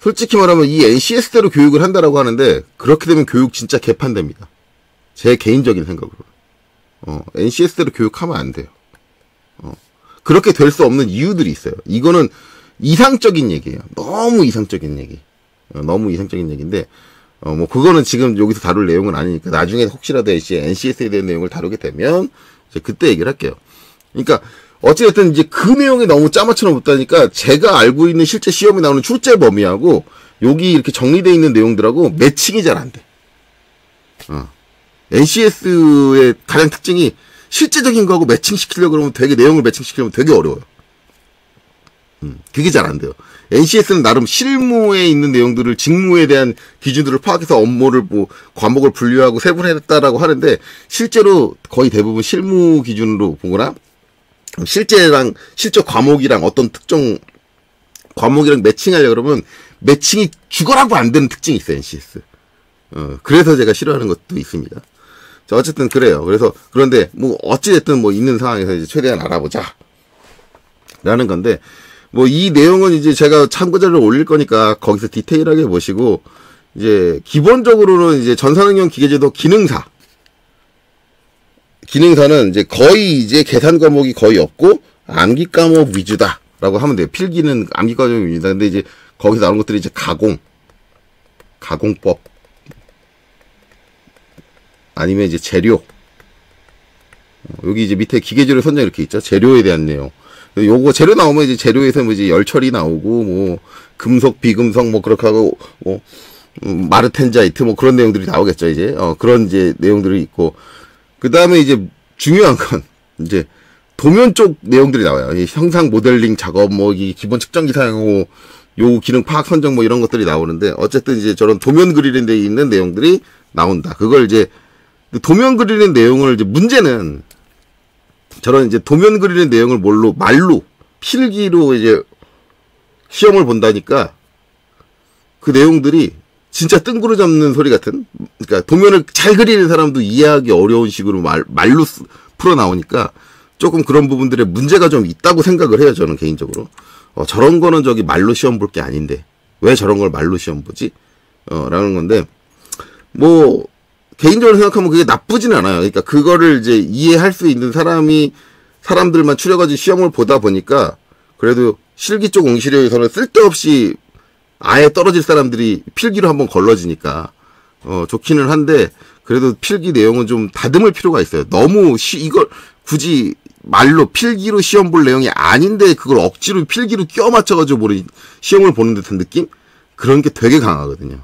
솔직히 말하면 이 NCS대로 교육을 한다라고 하는데 그렇게 되면 교육 진짜 개판됩니다. 제 개인적인 생각으로. NCS대로 교육하면 안 돼요. 그렇게 될 수 없는 이유들이 있어요. 이거는 이상적인 얘기예요. 너무 이상적인 얘기. 너무 이상적인 얘기인데 뭐 그거는 지금 여기서 다룰 내용은 아니니까 나중에 혹시라도 NCS에 대한 내용을 다루게 되면 이제 그때 얘기를 할게요. 그러니까 어찌됐든 이제 그 내용이 너무 짜맞춰 놓다니까 제가 알고 있는 실제 시험에 나오는 출제 범위하고 여기 이렇게 정리되어 있는 내용들하고 매칭이 잘 안 돼. NCS의 가장 특징이 실제적인 거하고 매칭시키려고 그러면 내용을 매칭시키려면 되게 어려워요. 그게 잘 안 돼요. NCS는 나름 실무에 있는 내용들을 직무에 대한 기준들을 파악해서 업무를 과목을 분류하고 세분화했다라고 하는데 실제로 거의 대부분 실무 기준으로 보거나 실제 과목이랑 어떤 특정 과목이랑 매칭하려고 그러면 매칭이 죽어라고 안 되는 특징이 있어요, NCS. 그래서 제가 싫어하는 것도 있습니다. 자, 어쨌든 그래요. 그런데 어찌됐든 있는 상황에서 이제 최대한 알아보자. 라는 건데, 이 내용은 이제 제가 참고자료를 올릴 거니까 거기서 디테일하게 보시고, 이제 기본적으로는 이제 전산응용 기계제도 기능사는 이제 거의 이제 계산 과목이 거의 없고 암기 과목 위주다라고 하면 돼요. 필기는 암기 과목 위주다. 근데 이제 거기서 나오는 것들이 이제 가공법 아니면 이제 재료 여기 이제 밑에 기계재료 선정 이렇게 있죠. 재료에 대한 내용. 요거 재료 나오면 이제 재료에서 뭐 이제 열처리 나오고, 뭐, 금속, 비금속, 뭐, 그렇게 하고, 뭐, 마르텐자이트, 뭐, 그런 내용들이 나오겠죠, 이제. 그런 이제 내용들이 있고. 그 다음에 이제 중요한 건, 이제, 도면 쪽 내용들이 나와요. 이 형상 모델링 작업, 뭐, 이 기본 측정기 사용하고, 요 기능 파악 선정 뭐 이런 것들이 나오는데, 어쨌든 이제 저런 도면 그리는 데 있는 내용들이 나온다. 그걸 이제, 도면 그리는 내용을 이제 문제는, 저런 이제 도면 그리는 내용을 말로, 필기로 이제 시험을 본다니까, 그 내용들이 진짜 뜬구르 잡는 소리 같은, 그러니까 도면을 잘 그리는 사람도 이해하기 어려운 식으로 말로 풀어 나오니까, 조금 그런 부분들에 문제가 좀 있다고 생각을 해요, 저는 개인적으로. 저런 거는 저기 말로 시험 볼 게 아닌데, 왜 저런 걸 말로 시험 보지? 라는 건데, 뭐, 개인적으로 생각하면 그게 나쁘진 않아요. 그러니까 그거를 이제 이해할 수 있는 사람들만 추려가지고 시험을 보다 보니까, 그래도 실기 쪽 응시료에서는 쓸데없이 아예 떨어질 사람들이 필기로 한번 걸러지니까, 좋기는 한데, 그래도 필기 내용은 좀 다듬을 필요가 있어요. 너무 이걸 굳이 말로 필기로 시험 볼 내용이 아닌데 그걸 억지로 필기로 끼워 맞춰가지고 시험을 보는 듯한 느낌? 그런 게 되게 강하거든요.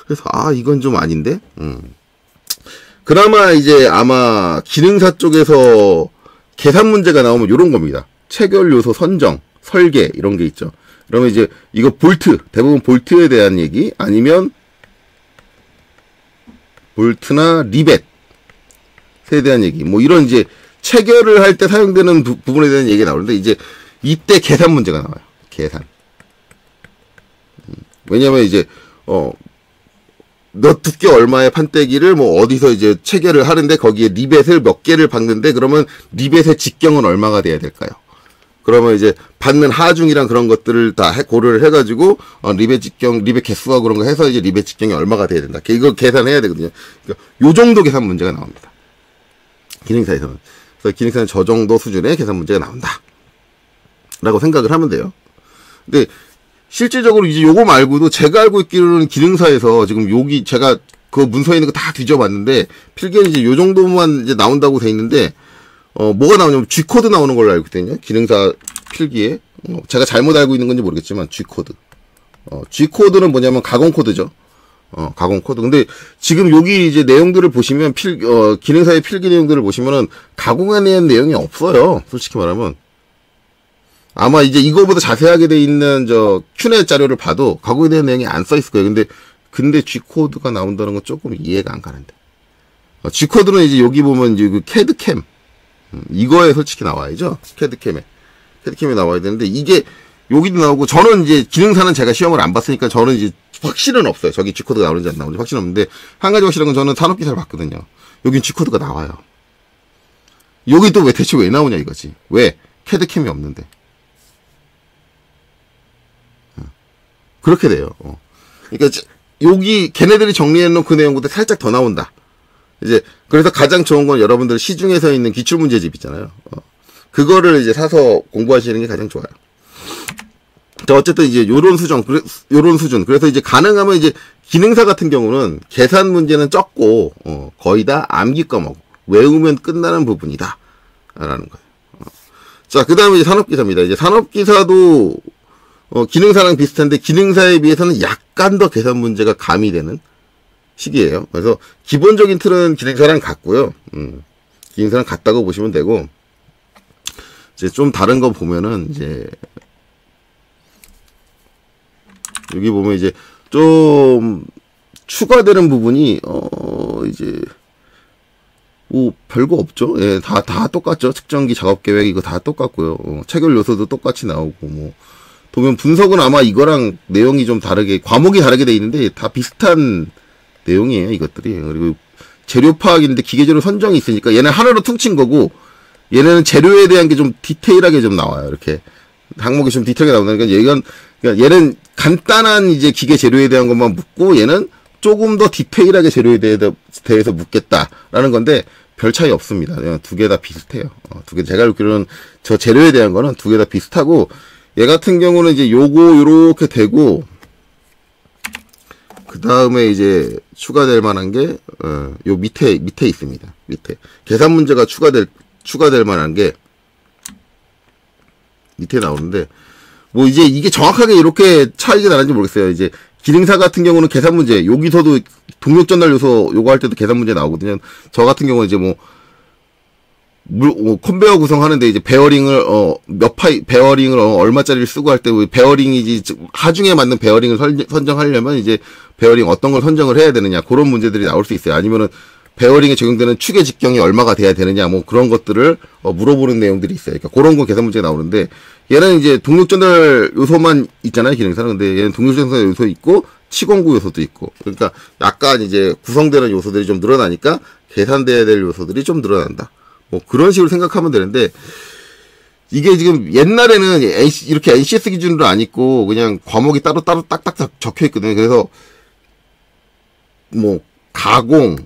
그래서 이건 좀 아닌데. 그나마 이제 아마 기능사 쪽에서 계산 문제가 나오면 요런 겁니다. 체결 요소 선정, 설계 이런 게 있죠. 그러면 이제 이거 볼트, 대부분 볼트에 대한 얘기 아니면 볼트나 리벳에 대한 얘기, 뭐 이런 이제 체결을 할 때 사용되는 부분에 대한 얘기가 나오는데, 이제 이때 계산 문제가 나와요. 계산. 왜냐면 이제 몇 두께 얼마의 판때기를 뭐 어디서 이제 체결을 하는데 거기에 리벳을 몇 개를 박는데, 그러면 리벳의 직경은 얼마가 돼야 될까요? 그러면 이제 받는 하중이랑 그런 것들을 다 고려를 해가지고 리벳 직경, 리벳 개수와 그런 거 해서 이제 리벳 직경이 얼마가 돼야 된다. 이거 계산해야 되거든요. 그러니까 요 정도 계산 문제가 나옵니다. 기능사에서는. 그래서 기능사는 저 정도 수준의 계산 문제가 나온다. 라고 생각을 하면 돼요. 근데 실질적으로 이제 요거 말고도 제가 알고 있기로는 기능사에서 지금 여기 제가 그 문서에 있는 거 다 뒤져봤는데 필기는 이제 요 정도만 이제 나온다고 돼 있는데, 뭐가 나오냐면 G코드 나오는 걸로 알고 있거든요. 기능사 필기에. 제가 잘못 알고 있는 건지 모르겠지만 G코드. G코드는 뭐냐면 가공 코드죠. 가공 코드. 근데 지금 여기 이제 내용들을 보시면 기능사의 필기 내용들을 보시면은 가공에 대한 내용이 없어요. 솔직히 말하면. 아마 이제 이거보다 자세하게 돼 있는 큐넷 자료를 봐도 가공에 대한 내용이 안 써 있을 거예요. 근데 G코드가 나온다는 건 조금 이해가 안 가는데. G코드는 이제 여기 보면 이제 그 캐드캠. 이거에 솔직히 나와야죠. 캐드캠에 나와야 되는데, 이게 여기도 나오고, 저는 이제 기능사는 제가 시험을 안 봤으니까 저는 이제 확실은 없어요. 저기 G코드가 나오는지 안 나오는지 확실은 없는데, 한 가지 확실한 건 저는 산업기사를 봤거든요. 여긴 G코드가 나와요. 여기 또 대체 왜 나오냐 이거지. 왜? 캐드캠이 없는데. 그렇게 돼요. 그러니까 여기 걔네들이 정리해놓은 그 내용보다 살짝 더 나온다. 이제 그래서 가장 좋은 건 여러분들 시중에서 있는 기출문제집 있잖아요. 그거를 이제 사서 공부하시는 게 가장 좋아요. 자, 어쨌든 이제 요런 수준. 그래서 이제 가능하면 이제 기능사 같은 경우는 계산 문제는 적고 거의 다 암기 과목, 외우면 끝나는 부분이다 라는 거예요. 자, 그 다음에 이제 산업기사입니다. 이제 산업기사도 기능사랑 비슷한데 기능사에 비해서는 약간 더 계산 문제가 가미되는 시기예요. 그래서 기본적인 틀은 기능사랑 같고요. 기능사랑 같다고 보시면 되고, 이제 좀 다른 거 보면은 이제 여기 보면 이제 좀 추가되는 부분이 이제 뭐 별거 없죠. 예, 다 똑같죠. 측정기 작업 계획 이거 다 똑같고요. 체결 요소도 똑같이 나오고, 뭐 도면 분석은 아마 이거랑 내용이 좀 다르게, 과목이 다르게 돼 있는데 다 비슷한 내용이에요, 이것들이. 그리고 재료 파악인데 기계재료 선정이 있으니까 얘는 하나로 퉁친 거고, 얘네는 재료에 대한 게 좀 디테일하게 좀 나와요. 이렇게 항목이 좀 디테일하게 나오니까 그러니까 얘는 간단한 이제 기계 재료에 대한 것만 묻고, 얘는 조금 더 디테일하게 재료에 대해서 묻겠다라는 건데 별 차이 없습니다. 두 개 다 비슷해요. 제가 알기로는 저 재료에 대한 거는 두 개 다 비슷하고, 얘 같은 경우는 이제 요렇게 되고, 그 다음에 이제 추가될 만한 게, 요 밑에 있습니다. 밑에. 계산 문제가 추가될 만한 게 밑에 나오는데, 뭐 이제 이게 정확하게 이렇게 차이가 나는지 모르겠어요. 이제 기능사 같은 경우는 계산 문제, 여기서도 동력 전달 요소 요거 할 때도 계산 문제 나오거든요. 저 같은 경우는 이제 컨베어 구성하는데 이제 베어링을 베어링을 얼마짜리를 쓰고 할 때 베어링이지 하중에 맞는 베어링을 선정하려면 이제 베어링 어떤 걸 선정을 해야 되느냐 그런 문제들이 나올 수 있어요. 아니면은 베어링에 적용되는 축의 직경이 얼마가 돼야 되느냐 뭐 그런 것들을 물어보는 내용들이 있어요. 그러니까 그런 거 계산 문제가 나오는데 얘는 이제 동력 전달 요소만 있잖아요. 기능사는. 근데 얘는 동력 전달 요소 있고 치공구 요소도 있고 그러니까 약간 이제 구성되는 요소들이 좀 늘어나니까 계산돼야 될 요소들이 좀 늘어난다. 뭐 그런 식으로 생각하면 되는데 이게 지금 옛날에는 이렇게 NCS 기준으로 안 있고 그냥 과목이 따로 딱딱 적혀 있거든요. 그래서 뭐 가공,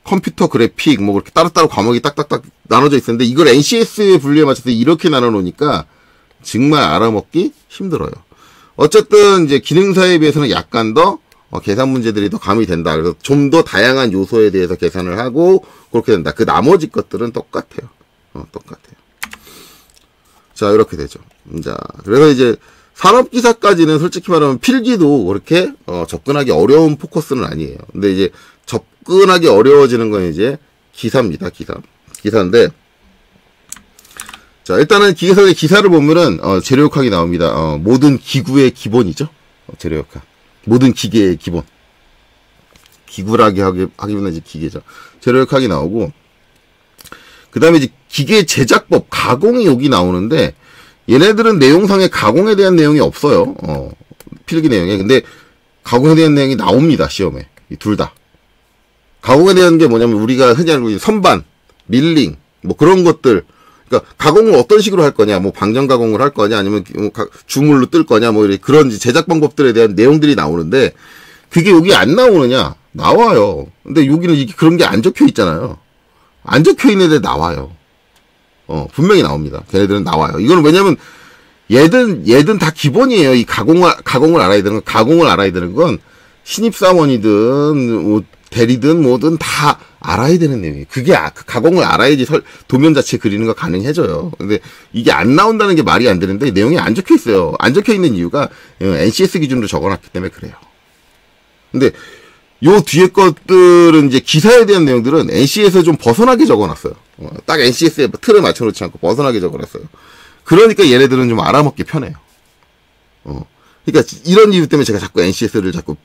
컴퓨터 그래픽 뭐 그렇게 따로따로 과목이 딱딱딱 나눠져 있었는데 이걸 NCS의 분류에 맞춰서 이렇게 나눠 놓으니까 정말 알아먹기 힘들어요. 어쨌든 이제 기능사에 비해서는 약간 더 계산 문제들이 더 가미 된다. 그래서 좀 더 다양한 요소에 대해서 계산을 하고 그렇게 된다. 그 나머지 것들은 똑같아요. 똑같아요. 자, 이렇게 되죠. 자, 그래서 이제 산업기사까지는 솔직히 말하면 필기도 그렇게 접근하기 어려운 포커스는 아니에요. 근데 이제 접근하기 어려워지는 건 이제 기사입니다. 기사인데 자, 일단은 기계설의 기사를 보면은 재료역학이 나옵니다. 모든 기구의 기본이죠. 재료역학. 모든 기계의 기본. 기구라기 하기보다 이제 기계죠. 재료역학이 나오고, 그 다음에 이제 기계 제작법, 가공이 여기 나오는데, 얘네들은 내용상에 가공에 대한 내용이 없어요. 필기 내용에. 근데, 가공에 대한 내용이 나옵니다, 시험에. 이 둘 다. 가공에 대한 게 뭐냐면, 우리가 흔히 알고 있는 선반, 밀링, 뭐 그런 것들, 그러니까 가공을 어떤 식으로 할 거냐, 뭐 방전 가공을 할 거냐, 아니면 주물로 뜰 거냐, 뭐 이런 그런 제작 방법들에 대한 내용들이 나오는데 그게 여기 안 나오느냐? 나와요. 근데 여기는 이게 그런 게 안 적혀 있잖아요. 안 적혀 있는데 나와요. 분명히 나옵니다. 걔네들은 나와요. 이거는 왜냐면 얘든 다 기본이에요. 이 가공을 알아야 되는 건, 가공을 알아야 되는 건 신입사원이든 뭐 대리든 뭐든 다 알아야 되는 내용이에요. 그게 가공을 알아야지 도면 자체 그리는 거 가능해져요. 근데 이게 안 나온다는 게 말이 안 되는데 내용이 안 적혀 있어요. 안 적혀 있는 이유가 NCS 기준으로 적어놨기 때문에 그래요. 근데 요 뒤에 것들은 이제 기사에 대한 내용들은 NCS에서 좀 벗어나게 적어놨어요. 딱 NCS에 틀에 맞춰놓지 않고 벗어나게 적어놨어요. 그러니까 얘네들은 좀 알아먹기 편해요. 그러니까 이런 이유 때문에 제가 자꾸 NCS를 자꾸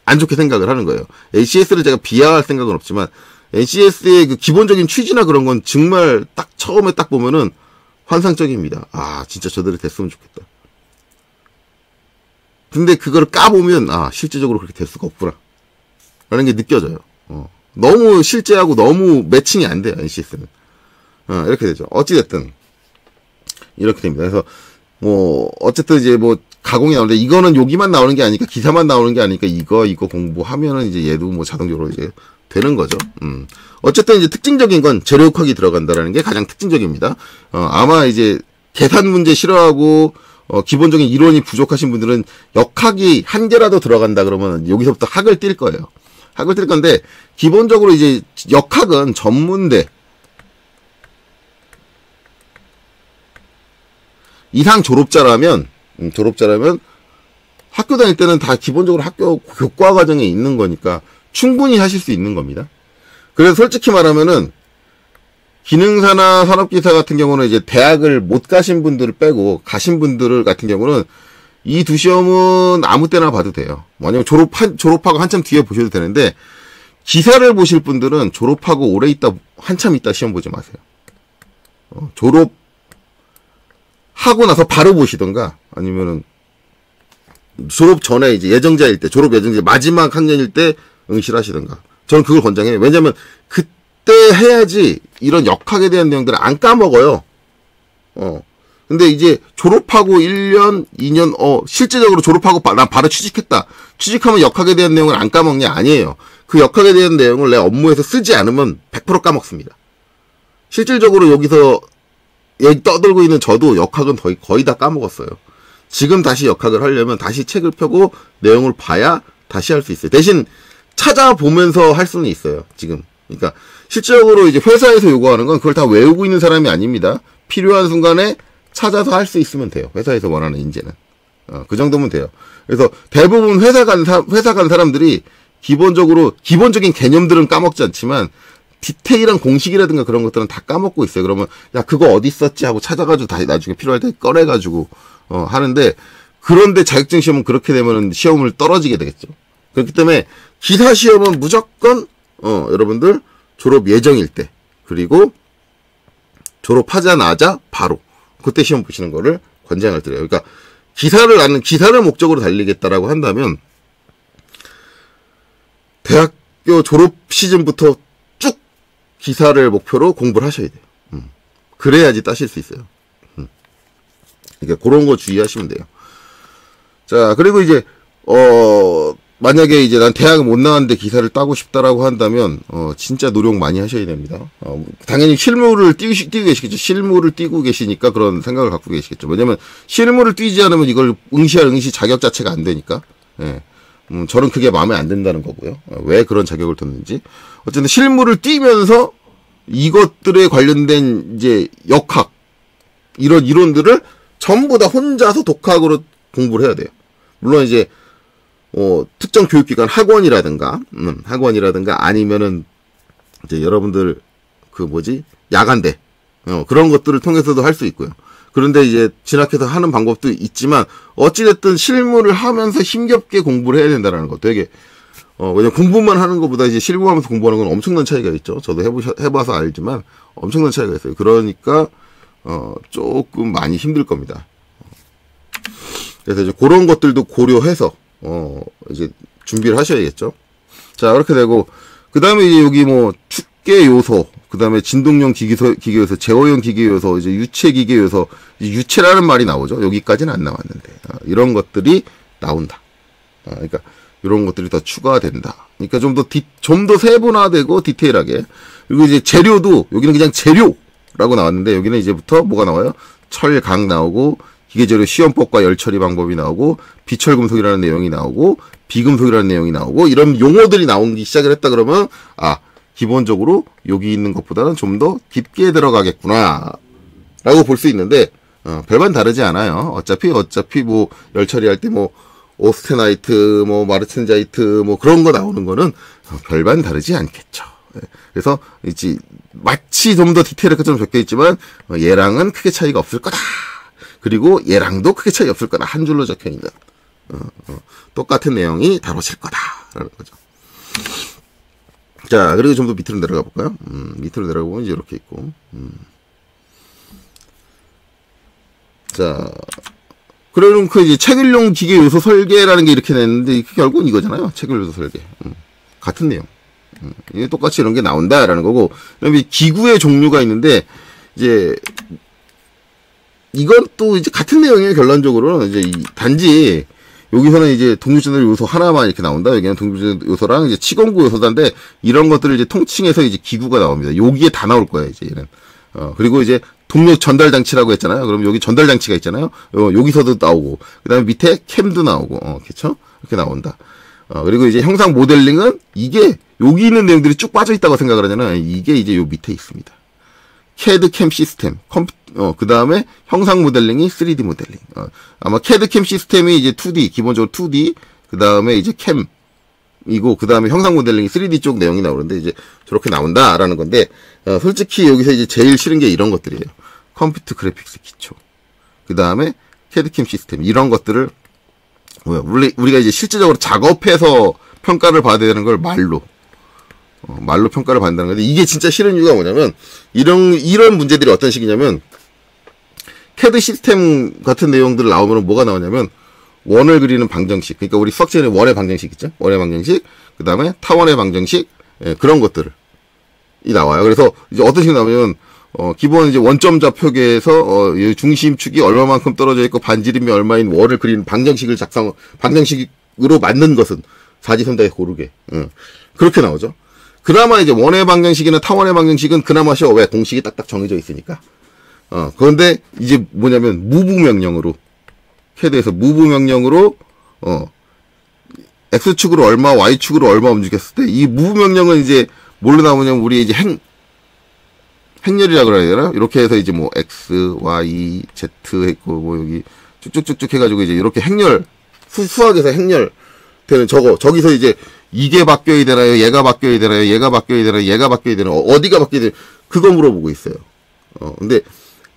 안 좋게 생각을 하는 거예요. NCS를 제가 비하할 생각은 없지만 NCS의 그 기본적인 취지나 그런 건 정말 딱 처음에 딱 보면은 환상적입니다. 아, 진짜 저대로 됐으면 좋겠다. 근데 그걸 까보면 실제적으로 그렇게 될 수가 없구나 라는 게 느껴져요. 너무 실제하고 너무 매칭이 안 돼요, NCS는. 이렇게 되죠. 어찌됐든 이렇게 됩니다. 그래서 뭐 어쨌든 이제 뭐 가공이 나오는데 이거는 여기만 나오는 게 아니니까 기사만 나오는 게 아니니까 이거 공부하면은 이제 얘도 뭐 자동적으로 이제 되는 거죠. 어쨌든 이제 특징적인 건 재료역학이 들어간다라는 게 가장 특징적입니다. 아마 이제 계산 문제 싫어하고 기본적인 이론이 부족하신 분들은 역학이 한 개라도 들어간다 그러면 여기서부터 학을 뛸 거예요. 학을 뛸 건데 기본적으로 이제 역학은 전문대 이상 졸업자라면 학교 다닐 때는 다 기본적으로 학교 교과 과정에 있는 거니까 충분히 하실 수 있는 겁니다. 그래서 솔직히 말하면은 기능사나 산업기사 같은 경우는 이제 대학을 못 가신 분들을 빼고 가신 분들 같은 경우는 이 두 시험은 아무 때나 봐도 돼요. 왜냐면 졸업하고 한참 뒤에 보셔도 되는데 기사를 보실 분들은 졸업하고 오래 있다 한참 있다 시험 보지 마세요. 졸업하고 나서 바로 보시던가 아니면은 졸업 전에 이제 예정자일 때 졸업 예정자 마지막 학년일 때 응시하시던가. 저는 그걸 권장해요. 왜냐면 그때 해야지 이런 역학에 대한 내용들을 안 까먹어요. 근데 이제 졸업하고 1년, 2년, 실제적으로 졸업하고 난 바로 취직했다. 취직하면 역학에 대한 내용을 안 까먹냐? 아니에요. 그 역학에 대한 내용을 내 업무에서 쓰지 않으면 100% 까먹습니다. 실질적으로 여기서 여기 떠들고 있는 저도 역학은 거의 다 까먹었어요. 지금 다시 역학을 하려면 다시 책을 펴고 내용을 봐야 다시 할 수 있어요. 대신 찾아보면서 할 수는 있어요. 지금. 그러니까 실질적으로 이제 회사에서 요구하는 건 그걸 다 외우고 있는 사람이 아닙니다. 필요한 순간에 찾아서 할 수 있으면 돼요. 회사에서 원하는 인재는. 그 정도면 돼요. 그래서 대부분 회사 간 사람들이 기본적인 개념들은 까먹지 않지만 디테일한 공식이라든가 그런 것들은 다 까먹고 있어요. 그러면 야 그거 어디 있었지 하고 찾아가지고 다시 나중에 필요할 때 꺼내가지고 하는데, 그런데 자격증 시험은 그렇게 되면 시험을 떨어지게 되겠죠. 그렇기 때문에 기사 시험은 무조건 여러분들 졸업 예정일 때, 그리고 졸업하자마자 바로 그때 시험 보시는 거를 권장을 드려요. 그러니까 기사를 목적으로 달리겠다라고 한다면 대학교 졸업 시즌부터 쭉 기사를 목표로 공부를 하셔야 돼요. 그래야지 따실 수 있어요. 그러니까 그런 거 주의하시면 돼요. 자, 그리고 이제 만약에 이제 난 대학 못 나왔는데 기사를 따고 싶다라고 한다면 진짜 노력 많이 하셔야 됩니다. 당연히 실무를 띄고 계시겠죠. 실무를 띄고 계시니까 그런 생각을 갖고 계시겠죠. 왜냐면 실무를 띄지 않으면 이걸 응시 자격 자체가 안 되니까. 예. 저는 그게 마음에 안 든다는 거고요. 왜 그런 자격을 뒀는지. 어쨌든 실무를 띄면서 이것들에 관련된 이제 역학 이런 이론들을 전부 다 혼자서 독학으로 공부를 해야 돼요. 물론 이제 특정 교육기관 학원이라든가 아니면은 이제 여러분들 야간대 그런 것들을 통해서도 할 수 있고요. 그런데 이제 진학해서 하는 방법도 있지만 어찌됐든 실무를 하면서 힘겹게 공부를 해야 된다라는 거. 되게 왜냐면 공부만 하는 것보다 이제 실무하면서 공부하는 건 엄청난 차이가 있죠. 저도 해봐서 알지만 엄청난 차이가 있어요. 그러니까 조금 많이 힘들 겁니다. 그래서 이제 그런 것들도 고려해서 이제 준비를 하셔야겠죠. 자, 그렇게 되고 그 다음에 이제 여기 축계 요소, 그 다음에 진동용 기계 요소, 제어용 기계 요소, 이제 유체 기계 요소, 유체라는 말이 나오죠. 여기까지는 안 나왔는데 이런 것들이 나온다. 그러니까 이런 것들이 더 추가된다. 그러니까 좀 더 세분화되고 디테일하게. 그리고 이제 재료도 여기는 그냥 재료라고 나왔는데 여기는 이제부터 뭐가 나와요? 철, 강 나오고 기계재료 시험법과 열처리 방법이 나오고 비철금속이라는 내용이 나오고 비금속이라는 내용이 나오고 이런 용어들이 나오기 시작을 했다 그러면 기본적으로 여기 있는 것보다는 좀 더 깊게 들어가겠구나 라고 볼 수 있는데 별반 다르지 않아요. 어차피 열처리할 때 오스테나이트 마르텐자이트 그런 거 나오는 거는 별반 다르지 않겠죠. 그래서 이제 마치 좀 더 디테일하게 좀 적혀 있지만 얘랑은 크게 차이가 없을 거다. 그리고 얘랑도 크게 차이 없을 거다. 한 줄로 적혀 있는 똑같은 내용이 다뤄질 거다라는 거죠. 자, 그리고 좀 더 밑으로 내려가 볼까요? 밑으로 내려가 보면 이제 이렇게 있고. 자, 그러면 이제 체결용 기계 요소 설계라는 게 이렇게 냈는데 결국은 이거잖아요. 체결 요소 설계. 같은 내용. 이게 똑같이 이런 게 나온다라는 거고. 그다음에 기구의 종류가 있는데 이제 이건 또 이제 같은 내용이에요. 결론적으로는 이제 단지 여기서는 이제 동류전달 요소 하나만 이렇게 나온다. 여기는 동류전달 요소랑 이제 치공구 요소단데 이런 것들을 이제 통칭해서 이제 기구가 나옵니다. 여기에 다 나올 거예요. 이제 얘는. 그리고 이제 동력 전달 장치라고 했잖아요. 그럼 여기 전달 장치가 있잖아요. 여기서도 나오고 그다음에 밑에 캠도 나오고 그렇죠? 이렇게 나온다. 그리고 이제 형상 모델링은 이게 여기 있는 내용들이 쭉 빠져 있다고 생각을 하잖아요. 이게 이제 요 밑에 있습니다. CAD 캠 시스템, 그 다음에 형상 모델링이 3D 모델링. 아마 CAD 캠 시스템이 이제 2D, 기본적으로 2D, 그 다음에 이제 캠이고, 그 다음에 형상 모델링이 3D 쪽 내용이 나오는데, 이제 저렇게 나온다라는 건데, 솔직히 여기서 이제 제일 싫은 게 이런 것들이에요. 컴퓨터 그래픽스 기초. 그 다음에 CAD 캠 시스템. 이런 것들을, 우리가 이제 실질적으로 작업해서 평가를 받아야 되는 걸 말로 평가를 받는다는 건데, 이게 진짜 싫은 이유가 뭐냐면, 이런 문제들이 어떤 식이냐면, CAD 시스템 같은 내용들 나오면 뭐가 나오냐면, 원을 그리는 방정식. 그러니까 우리 수학 시간에 원의 방정식 있죠? 원의 방정식, 그 다음에 타원의 방정식, 그런 것들이 나와요. 그래서 이제 어떤 식으로 나오면, 기본 이제 원점 좌표계에서, 중심축이 얼마만큼 떨어져 있고 반지름이 얼마인 원을 그리는 방정식으로 만든 것은 사지선다에 고르게. 그렇게 나오죠. 그나마 이제 원의 방정식이나 타원의 방정식은 그나마 쉬워. 왜? 공식이 딱딱 정해져 있으니까. 그런데 이제 뭐냐면 무브명령으로 CAD에서 무브명령으로 X축으로 얼마, Y축으로 얼마 움직였을 때, 이 move 명령은 이제, 뭘로 나오냐면, 우리 이제 행렬이라 그래야 되나? 이렇게 해서 이제 뭐, X, Y, Z 했고, 뭐, 여기, 쭉쭉쭉쭉 해가지고, 이제 이렇게 행렬, 수학에서 행렬 되는 저기서 이제, 이게 바뀌어야 되나요? 얘가 바뀌어야 되나요? 얘가 바뀌어야 되나요? 얘가 바뀌어야 되나요? 어디가 바뀌어야 되나요? 그거 물어보고 있어요. 근데,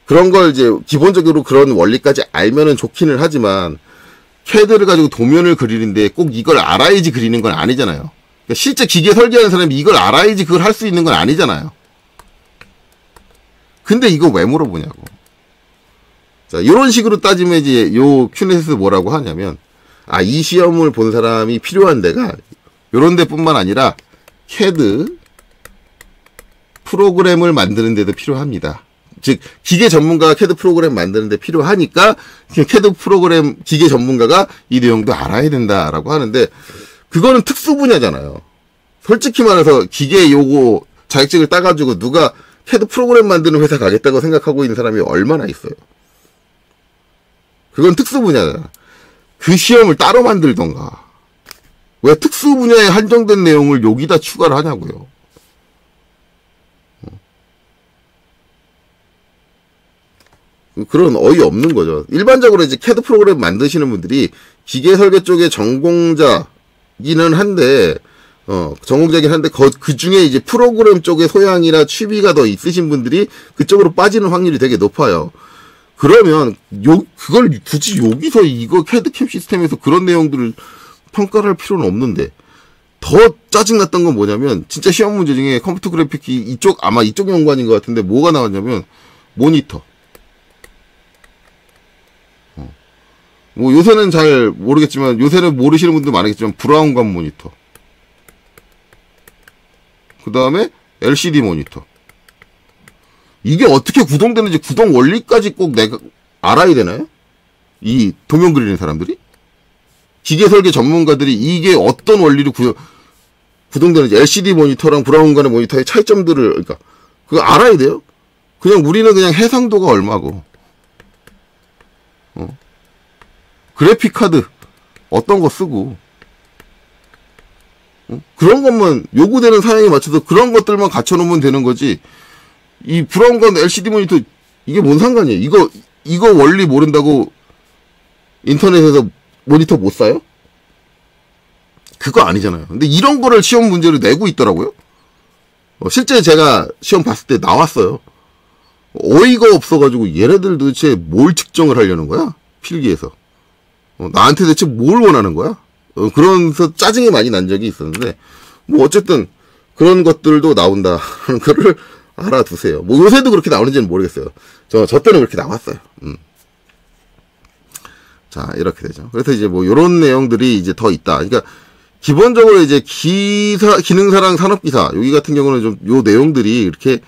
그런 걸 이제, 기본적으로 그런 원리까지 알면은 좋기는 하지만, CAD를 가지고 도면을 그리는데 꼭 이걸 알아야지 그리는 건 아니잖아요. 그러니까 실제 기계 설계하는 사람이 이걸 알아야지 그걸 할 수 있는 건 아니잖아요. 근데 이거 왜 물어보냐고. 자, 요런 식으로 따지면 이제 요 큐넷에서 뭐라고 하냐면, 이 시험을 본 사람이 필요한 데가 요런 데뿐만 아니라 CAD 프로그램을 만드는 데도 필요합니다. 즉, 기계 전문가가 CAD 프로그램 만드는데 필요하니까, CAD 프로그램 기계 전문가가 이 내용도 알아야 된다라고 하는데, 그거는 특수 분야잖아요. 솔직히 말해서 기계 요거 자격증을 따가지고 누가 CAD 프로그램 만드는 회사 가겠다고 생각하고 있는 사람이 얼마나 있어요. 그건 특수 분야잖아. 그 시험을 따로 만들던가. 왜 특수 분야에 한정된 내용을 여기다 추가를 하냐고요. 그런 어이없는 거죠. 일반적으로 이제 CAD 프로그램 만드시는 분들이 기계 설계 쪽의 전공자기는 한데, 전공자긴 한데, 그 중에 이제 프로그램 쪽의 소양이나 취미가 더 있으신 분들이 그쪽으로 빠지는 확률이 되게 높아요. 그러면, 그걸 굳이 여기서 이거 CAD-CAM 시스템에서 그런 내용들을 평가를 할 필요는 없는데, 더 짜증났던 건 뭐냐면, 진짜 시험 문제 중에 컴퓨터 그래픽이 아마 이쪽 연관인 것 같은데, 뭐가 나왔냐면, 모니터. 뭐 요새는 잘 모르겠지만 요새는 모르시는 분도 많겠지만 브라운관 모니터, 그 다음에 LCD 모니터, 이게 어떻게 구동되는지 구동 원리까지 꼭 내가 알아야 되나요? 이 도면 그리는 사람들이, 기계 설계 전문가들이 이게 어떤 원리로 구동되는지, LCD 모니터랑 브라운관의 모니터의 차이점들을, 그러니까 그거 알아야 돼요. 그냥 우리는 그냥 해상도가 얼마고, 그래픽 카드 어떤 거 쓰고, 그런 것만 요구되는 사양에 맞춰서 그런 것들만 갖춰놓으면 되는 거지. 이 브라운관 LCD 모니터 이게 뭔 상관이에요? 이거 원리 모른다고 인터넷에서 모니터 못 사요? 그거 아니잖아요. 근데 이런 거를 시험 문제로 내고 있더라고요. 실제 제가 시험 봤을 때 나왔어요. 어이가 없어가지고 얘네들 도대체 뭘 측정을 하려는 거야? 필기에서. 나한테 대체 뭘 원하는 거야? 그러면서 짜증이 많이 난 적이 있었는데, 뭐 어쨌든 그런 것들도 나온다 하는 거를 알아두세요. 뭐 요새도 그렇게 나오는지는 모르겠어요. 저 때는 그렇게 나왔어요. 자, 이렇게 되죠. 그래서 이제 뭐 요런 내용들이 이제 더 있다. 그러니까 기본적으로 이제 기능사랑 산업기사 여기 같은 경우는 좀 요 내용들이 이렇게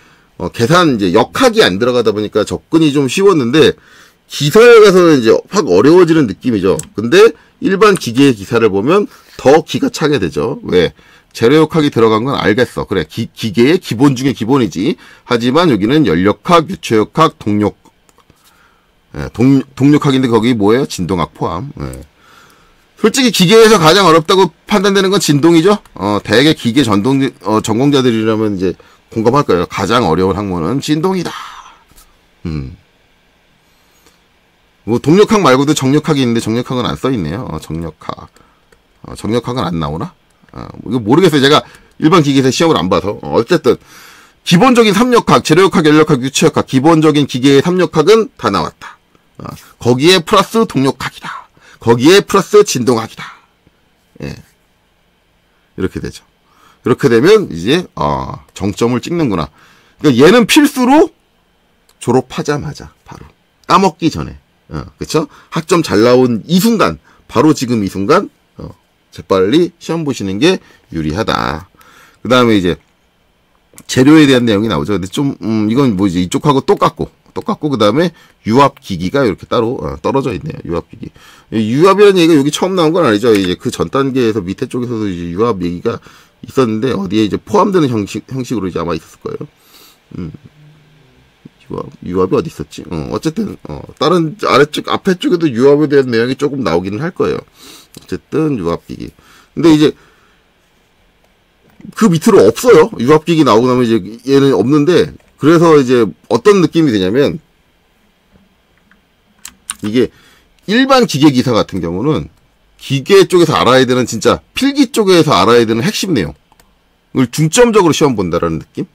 계산 이제 역학이 안 들어가다 보니까 접근이 좀 쉬웠는데, 기사에 가서는 이제 확 어려워지는 느낌이죠. 근데 일반 기계의 기사를 보면 더 기가 차게 되죠. 왜? 재료역학이 들어간 건 알겠어. 그래, 기계의 기본 중에 기본이지. 하지만 여기는 연력학, 유체역학, 동력학인데 거기 뭐예요? 진동학 포함. 솔직히 기계에서 가장 어렵다고 판단되는 건 진동이죠. 대개 기계 전공자들이라면 이제 공감할 거예요. 가장 어려운 학문은 진동이다. 뭐 동력학 말고도 정력학이 있는데 정력학은 안 써있네요. 정력학. 정력학은 안 나오나? 이거 모르겠어요. 제가 일반 기계에서 시험을 안 봐서. 어쨌든 기본적인 삼역학, 재료역학, 연력학, 유체역학, 기본적인 기계의 삼역학은 다 나왔다. 거기에 플러스 동력학이다. 거기에 플러스 진동학이다. 예. 이렇게 되죠. 이렇게 되면 이제 정점을 찍는구나. 그러니까 얘는 필수로 졸업하자마자 바로 까먹기 전에. 그쵸? 학점 잘 나온 이 순간, 바로 지금 이 순간, 재빨리 시험 보시는 게 유리하다. 그 다음에 이제, 재료에 대한 내용이 나오죠. 근데 좀, 이건 뭐지, 이쪽하고 똑같고, 그 다음에 유압기기가 이렇게 따로, 떨어져 있네요. 유압기기. 유압이라는 얘기가 여기 처음 나온 건 아니죠. 이제 그 전 단계에서 밑에 쪽에서도 이제 유압 얘기가 있었는데, 어디에 이제 포함되는 형식으로 이제 아마 있었을 거예요. 유압이 어디 있었지? 어쨌든, 다른, 아래쪽, 앞에 쪽에도 유압에 대한 내용이 조금 나오기는 할 거예요. 어쨌든, 유압기기. 근데 이제 그 밑으로 없어요. 융합기기 나오고 나면 이제 얘는 없는데, 그래서 이제 어떤 느낌이 드냐면, 이게 일반 기계 기사 같은 경우는 기계 쪽에서 알아야 되는, 진짜 필기 쪽에서 알아야 되는 핵심 내용을 중점적으로 시험 본다라는 느낌?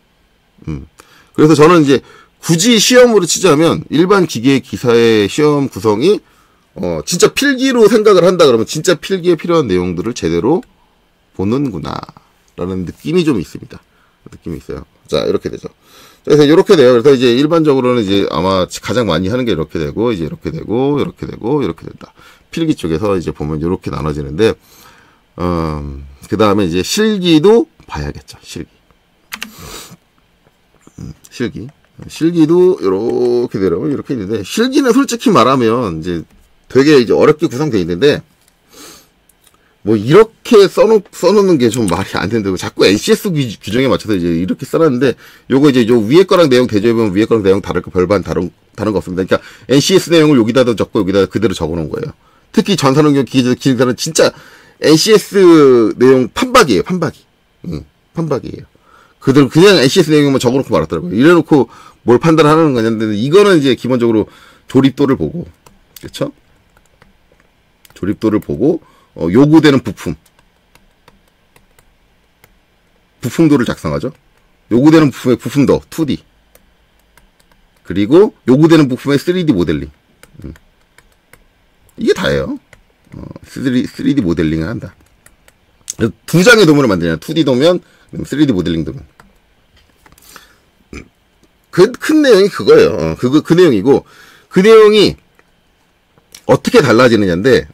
그래서 저는 이제 굳이 시험으로 치자면 일반 기계 기사의 시험 구성이 진짜 필기로 생각을 한다 그러면 진짜 필기에 필요한 내용들을 제대로 보는구나 라는 느낌이 좀 있습니다. 느낌이 있어요. 자, 이렇게 되죠. 그래서 이렇게 돼요. 그래서 이제 일반적으로는 이제 아마 가장 많이 하는 게 이렇게 되고, 이제 이렇게 되고, 이렇게 되고, 이렇게 된다. 필기 쪽에서 이제 보면 이렇게 나눠지는데, 그 다음에 이제 실기도 봐야겠죠. 실기도 이렇게 되려면 이렇게 있는데, 실기는 솔직히 말하면 이제 되게 이제 어렵게 구성되어 있는데, 뭐 이렇게 써놓는 게 좀 말이 안 된다고 자꾸 NCS 규정에 맞춰서 이제 이렇게 써놨는데, 요거 이제 요 위에 거랑 내용 대조해보면 위에 거랑 내용 다를 거 별반 다른 거 없습니다. 그러니까 NCS 내용을 여기다도 적고 여기다 그대로 적어놓은 거예요. 특히 전산응용 기기사는 진짜 NCS 내용 판박이에요. 판박이에요. 그대로 그냥 NCS 내용만 적어놓고 말았더라고요. 이래놓고 뭘 판단하는 거냐는데, 이거는 이제 기본적으로 조립도를 보고, 그렇죠? 조립도를 보고 요구되는 부품도를 작성하죠. 요구되는 부품의 부품도 2D, 그리고 요구되는 부품의 3D 모델링. 이게 다예요. 3D 모델링을 한다. 두 장의 도면을 만드냐. 2D 도면, 3D 모델링 도면. 큰 내용이 그거예요. 그 내용이고, 그 내용이 어떻게 달라지느냐인데,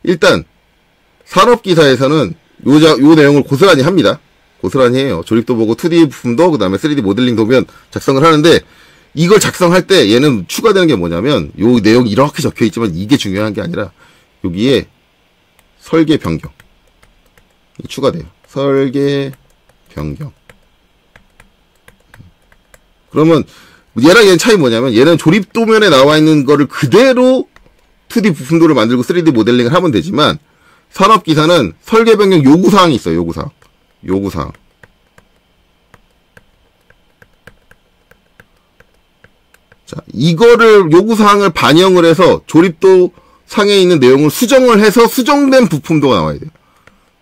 일단, 산업기사에서는 요 내용을 고스란히 합니다. 고스란히 해요. 조립도 보고 2D 부품도, 그 다음에 3D 모델링 도면 작성을 하는데, 이걸 작성할 때 얘는 추가되는 게 뭐냐면, 요 내용이 이렇게 적혀 있지만 이게 중요한 게 아니라, 여기에 설계 변경. 추가돼요. 설계 변경. 그러면 얘랑 얘는 차이 뭐냐면, 얘는 조립 도면에 나와 있는 거를 그대로 2D 부품도를 만들고 3D 모델링을 하면 되지만, 산업기사는 설계 변경 요구사항이 있어요. 요구사항. 자, 이거를 요구사항을 반영을 해서 조립도 상에 있는 내용을 수정을 해서 수정된 부품도가 나와야 돼요.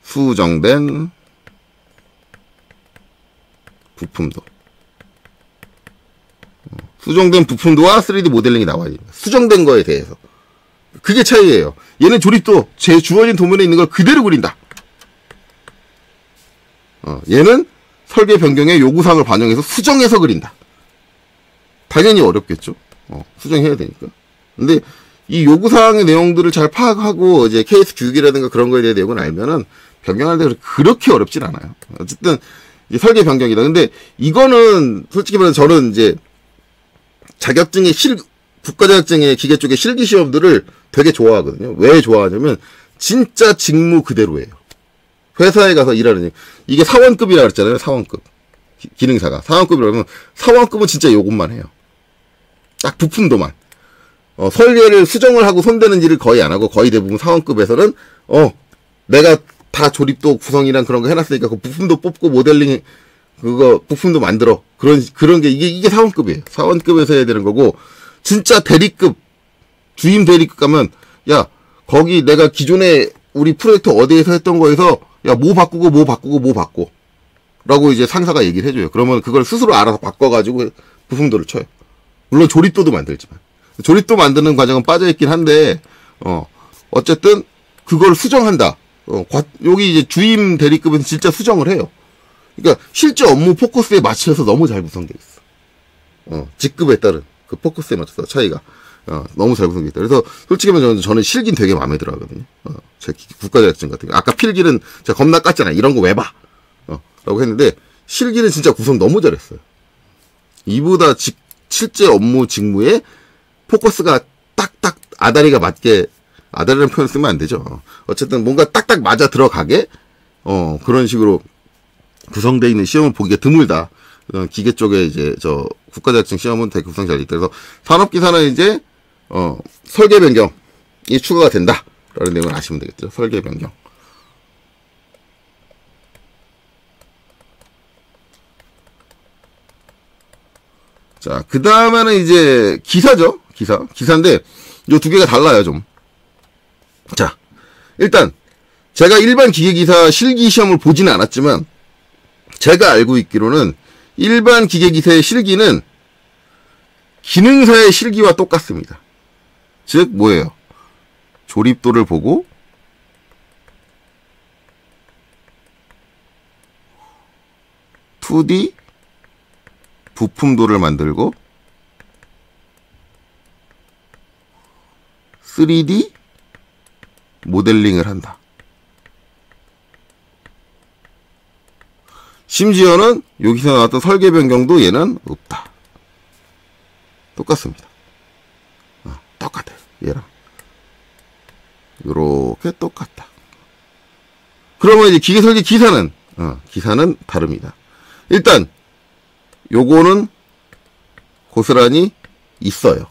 수정된 부품도. 수정된 부품도와 3D 모델링이 나와야 돼요. 수정된 거에 대해서. 그게 차이예요. 얘는 조립도 제 주어진 도면에 있는 걸 그대로 그린다. 얘는 설계 변경의 요구사항을 반영해서 수정해서 그린다. 당연히 어렵겠죠. 수정해야 되니까. 근데 이 요구사항의 내용들을 잘 파악하고 이제 케이스 규격이라든가 그런 거에 대한 내용을 알면은 변경할 때 그렇게 어렵진 않아요. 어쨌든 이제 설계 변경이다. 근데 이거는 솔직히 말해서 저는 이제 자격증의 국가자격증의 기계 쪽의 실기 시험들을 되게 좋아하거든요. 왜 좋아하냐면 진짜 직무 그대로예요. 회사에 가서 일하는, 이게 사원급이라 그랬잖아요. 사원급. 기능사가. 사원급이라고 하면 사원급은 진짜 요것만 해요. 딱 부품도만. 설계를 수정을 하고 손대는 일을 거의 안 하고, 거의 대부분 사원급에서는 내가 다 조립도 구성이랑 그런 거 해놨으니까 그 부품도 뽑고 모델링 그거 부품도 만들어. 그런 게 이게 사원급이에요. 사원급에서 해야 되는 거고, 진짜 대리급, 주임 대리급 가면, 야, 거기 내가 기존에 우리 프로젝트 어디에서 했던 거에서, 야, 뭐 바꾸고. 라고 이제 상사가 얘기를 해줘요. 그러면 그걸 스스로 알아서 바꿔가지고 부품도를 쳐요. 물론 조립도도 만들지만. 조립도 만드는 과정은 빠져있긴 한데, 어쨌든, 그걸 수정한다. 여기 이제 주임 대리급은 진짜 수정을 해요. 그러니까 실제 업무 포커스에 맞춰서 너무 잘 구성되어 있어. 직급에 따른 그 포커스에 맞춰서 차이가 너무 잘 구성되어 있다. 그래서 솔직히 말하면 저는 실기는 되게 마음에 들어 하거든요. 제 국가자격증 같은 거. 아까 필기는 제가 겁나 깠잖아요. 이런 거 왜 봐? 라고 했는데, 실기는 진짜 구성 너무 잘했어요. 이보다 실제 업무 직무에 포커스가 딱딱 아다리가 맞게, 아다리라는 표현 쓰면 안 되죠. 어쨌든 뭔가 딱딱 맞아 들어가게, 그런 식으로 구성되어 있는 시험을 보기가 드물다. 기계 쪽에 이제 국가자격증 시험은 되게 구성이 잘 있다. 그래서 산업기사는 이제 설계 변경이 추가가 된다. 라는 내용을 아시면 되겠죠. 설계 변경. 자, 그 다음에는 이제 기사죠. 기사인데, 요 두 개가 달라요, 좀. 자, 일단, 제가 일반 기계기사 실기 시험을 보지는 않았지만, 제가 알고 있기로는, 일반 기계기사의 실기는, 기능사의 실기와 똑같습니다. 즉, 뭐예요? 조립도를 보고, (2D) 부품도를 만들고 3D 모델링을 한다. 심지어는 여기서 나왔던 설계 변경도 얘는 없다. 똑같습니다. 똑같아요. 얘랑 요렇게 똑같다. 그러면 이제 기계 설계 기사는 다릅니다. 일단 요거는 고스란히 있어요.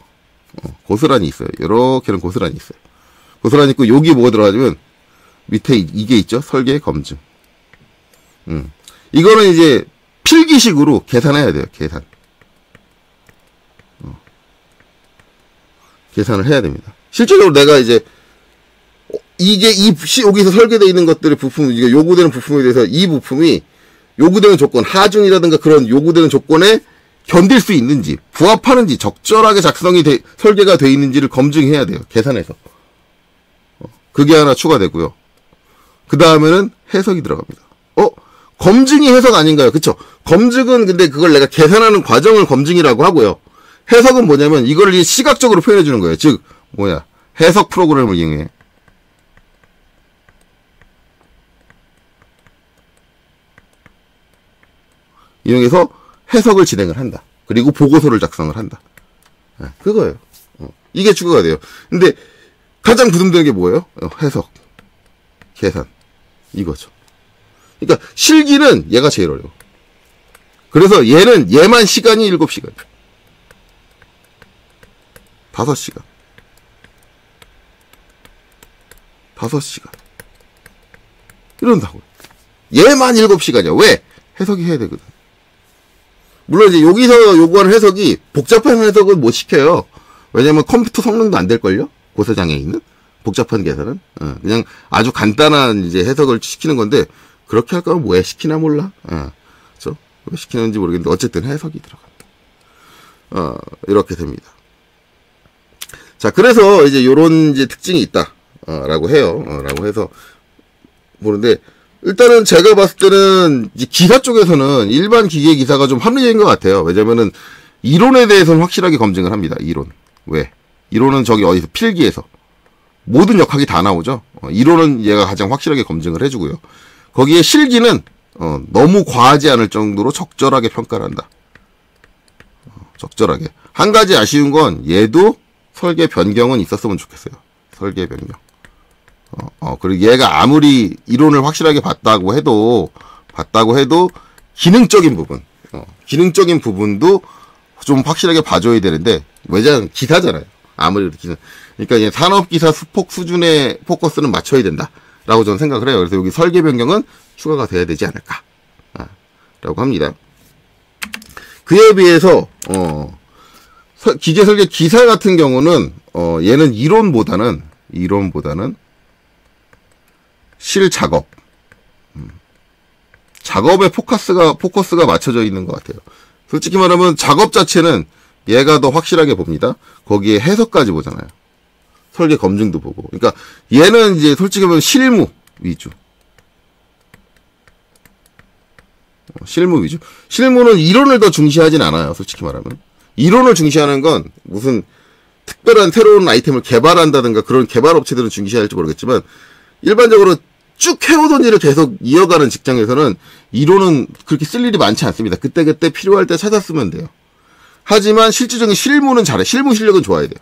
고스란히 있어요. 요렇게는 고스란히 있어요. 고스란히 있고, 여기 뭐가 들어가냐면, 밑에 이게 있죠? 설계 검증. 이거는 이제 필기식으로 계산해야 돼요. 계산을 해야 됩니다. 실질적으로 내가 이제, 여기서 설계되어 있는 것들의 부품, 이게 요구되는 부품에 대해서 이 부품이 요구되는 조건, 하중이라든가 그런 요구되는 조건에 견딜 수 있는지, 부합하는지, 적절하게 설계가 되어 있는지를 검증해야 돼요. 계산해서. 그게 하나 추가되고요. 그 다음에는 해석이 들어갑니다. 검증이 해석 아닌가요? 그쵸? 검증은 근데 그걸 내가 계산하는 과정을 검증이라고 하고요. 해석은 뭐냐면 이걸 시각적으로 표현해 주는 거예요. 즉, 해석 프로그램을 이용해. 이용해서 해석을 진행을 한다. 그리고 보고서를 작성을 한다. 그거예요. 이게 추가가 돼요. 근데 가장 부담되는 게 뭐예요? 해석, 계산, 이거죠. 그러니까 실기는 얘가 제일 어려워. 그래서 얘만 시간이 7시간. 5시간. 5시간. 이런다고요. 얘만 7시간이야. 왜? 해석이 해야 되거든. 물론 이제 여기서 요구하는 해석이 복잡한 해석은 못 시켜요. 왜냐면 컴퓨터 성능도 안 될걸요? 고사장에 있는 복잡한 계산은. 그냥 아주 간단한 이제 해석을 시키는 건데, 그렇게 할 거면 왜 시키나 몰라. 그렇죠? 왜 시키는지 모르겠는데 어쨌든 해석이 들어간다. 이렇게 됩니다. 자, 그래서 이제 요런 이제 특징이 있다. 라고 해요. 라고 해서 보는데, 일단은 제가 봤을 때는 이제 기사 쪽에서는 일반 기계 기사가 좀 합리적인 것 같아요. 왜냐면은 이론에 대해서는 확실하게 검증을 합니다. 이론. 왜? 이론은 저기 어디서 필기에서 모든 역학이 다 나오죠. 이론은 얘가 가장 확실하게 검증을 해주고요. 거기에 실기는 너무 과하지 않을 정도로 적절하게 평가를 한다. 적절하게. 한 가지 아쉬운 건 얘도 설계 변경은 있었으면 좋겠어요. 설계 변경. 그리고 얘가 아무리 이론을 확실하게 봤다고 해도 기능적인 기능적인 부분도 좀 확실하게 봐줘야 되는데, 왜냐면 기사잖아요. 아무리 기사. 그러니까 얘 산업기사 수폭 수준의 포커스는 맞춰야 된다라고 저는 생각을 해요. 그래서 여기 설계 변경은 추가가 돼야 되지 않을까. 라고 합니다. 그에 비해서, 기계 설계 기사 같은 경우는, 얘는 이론보다는 실작업. 작업에 포커스가 맞춰져 있는 것 같아요. 솔직히 말하면 작업 자체는 얘가 더 확실하게 봅니다. 거기에 해석까지 보잖아요. 설계 검증도 보고. 그러니까 얘는 이제 솔직히 말하면 실무 위주. 실무 위주. 실무는 이론을 더 중시하진 않아요. 솔직히 말하면. 이론을 중시하는 건 무슨 특별한 새로운 아이템을 개발한다든가 그런 개발 업체들은 중시할지 모르겠지만, 일반적으로 쭉 해오던 일을 계속 이어가는 직장에서는 이론은 그렇게 쓸 일이 많지 않습니다. 그때그때 필요할 때 찾아 쓰면 돼요. 하지만 실질적인 실무는 잘해. 실무 실력은 좋아야 돼요.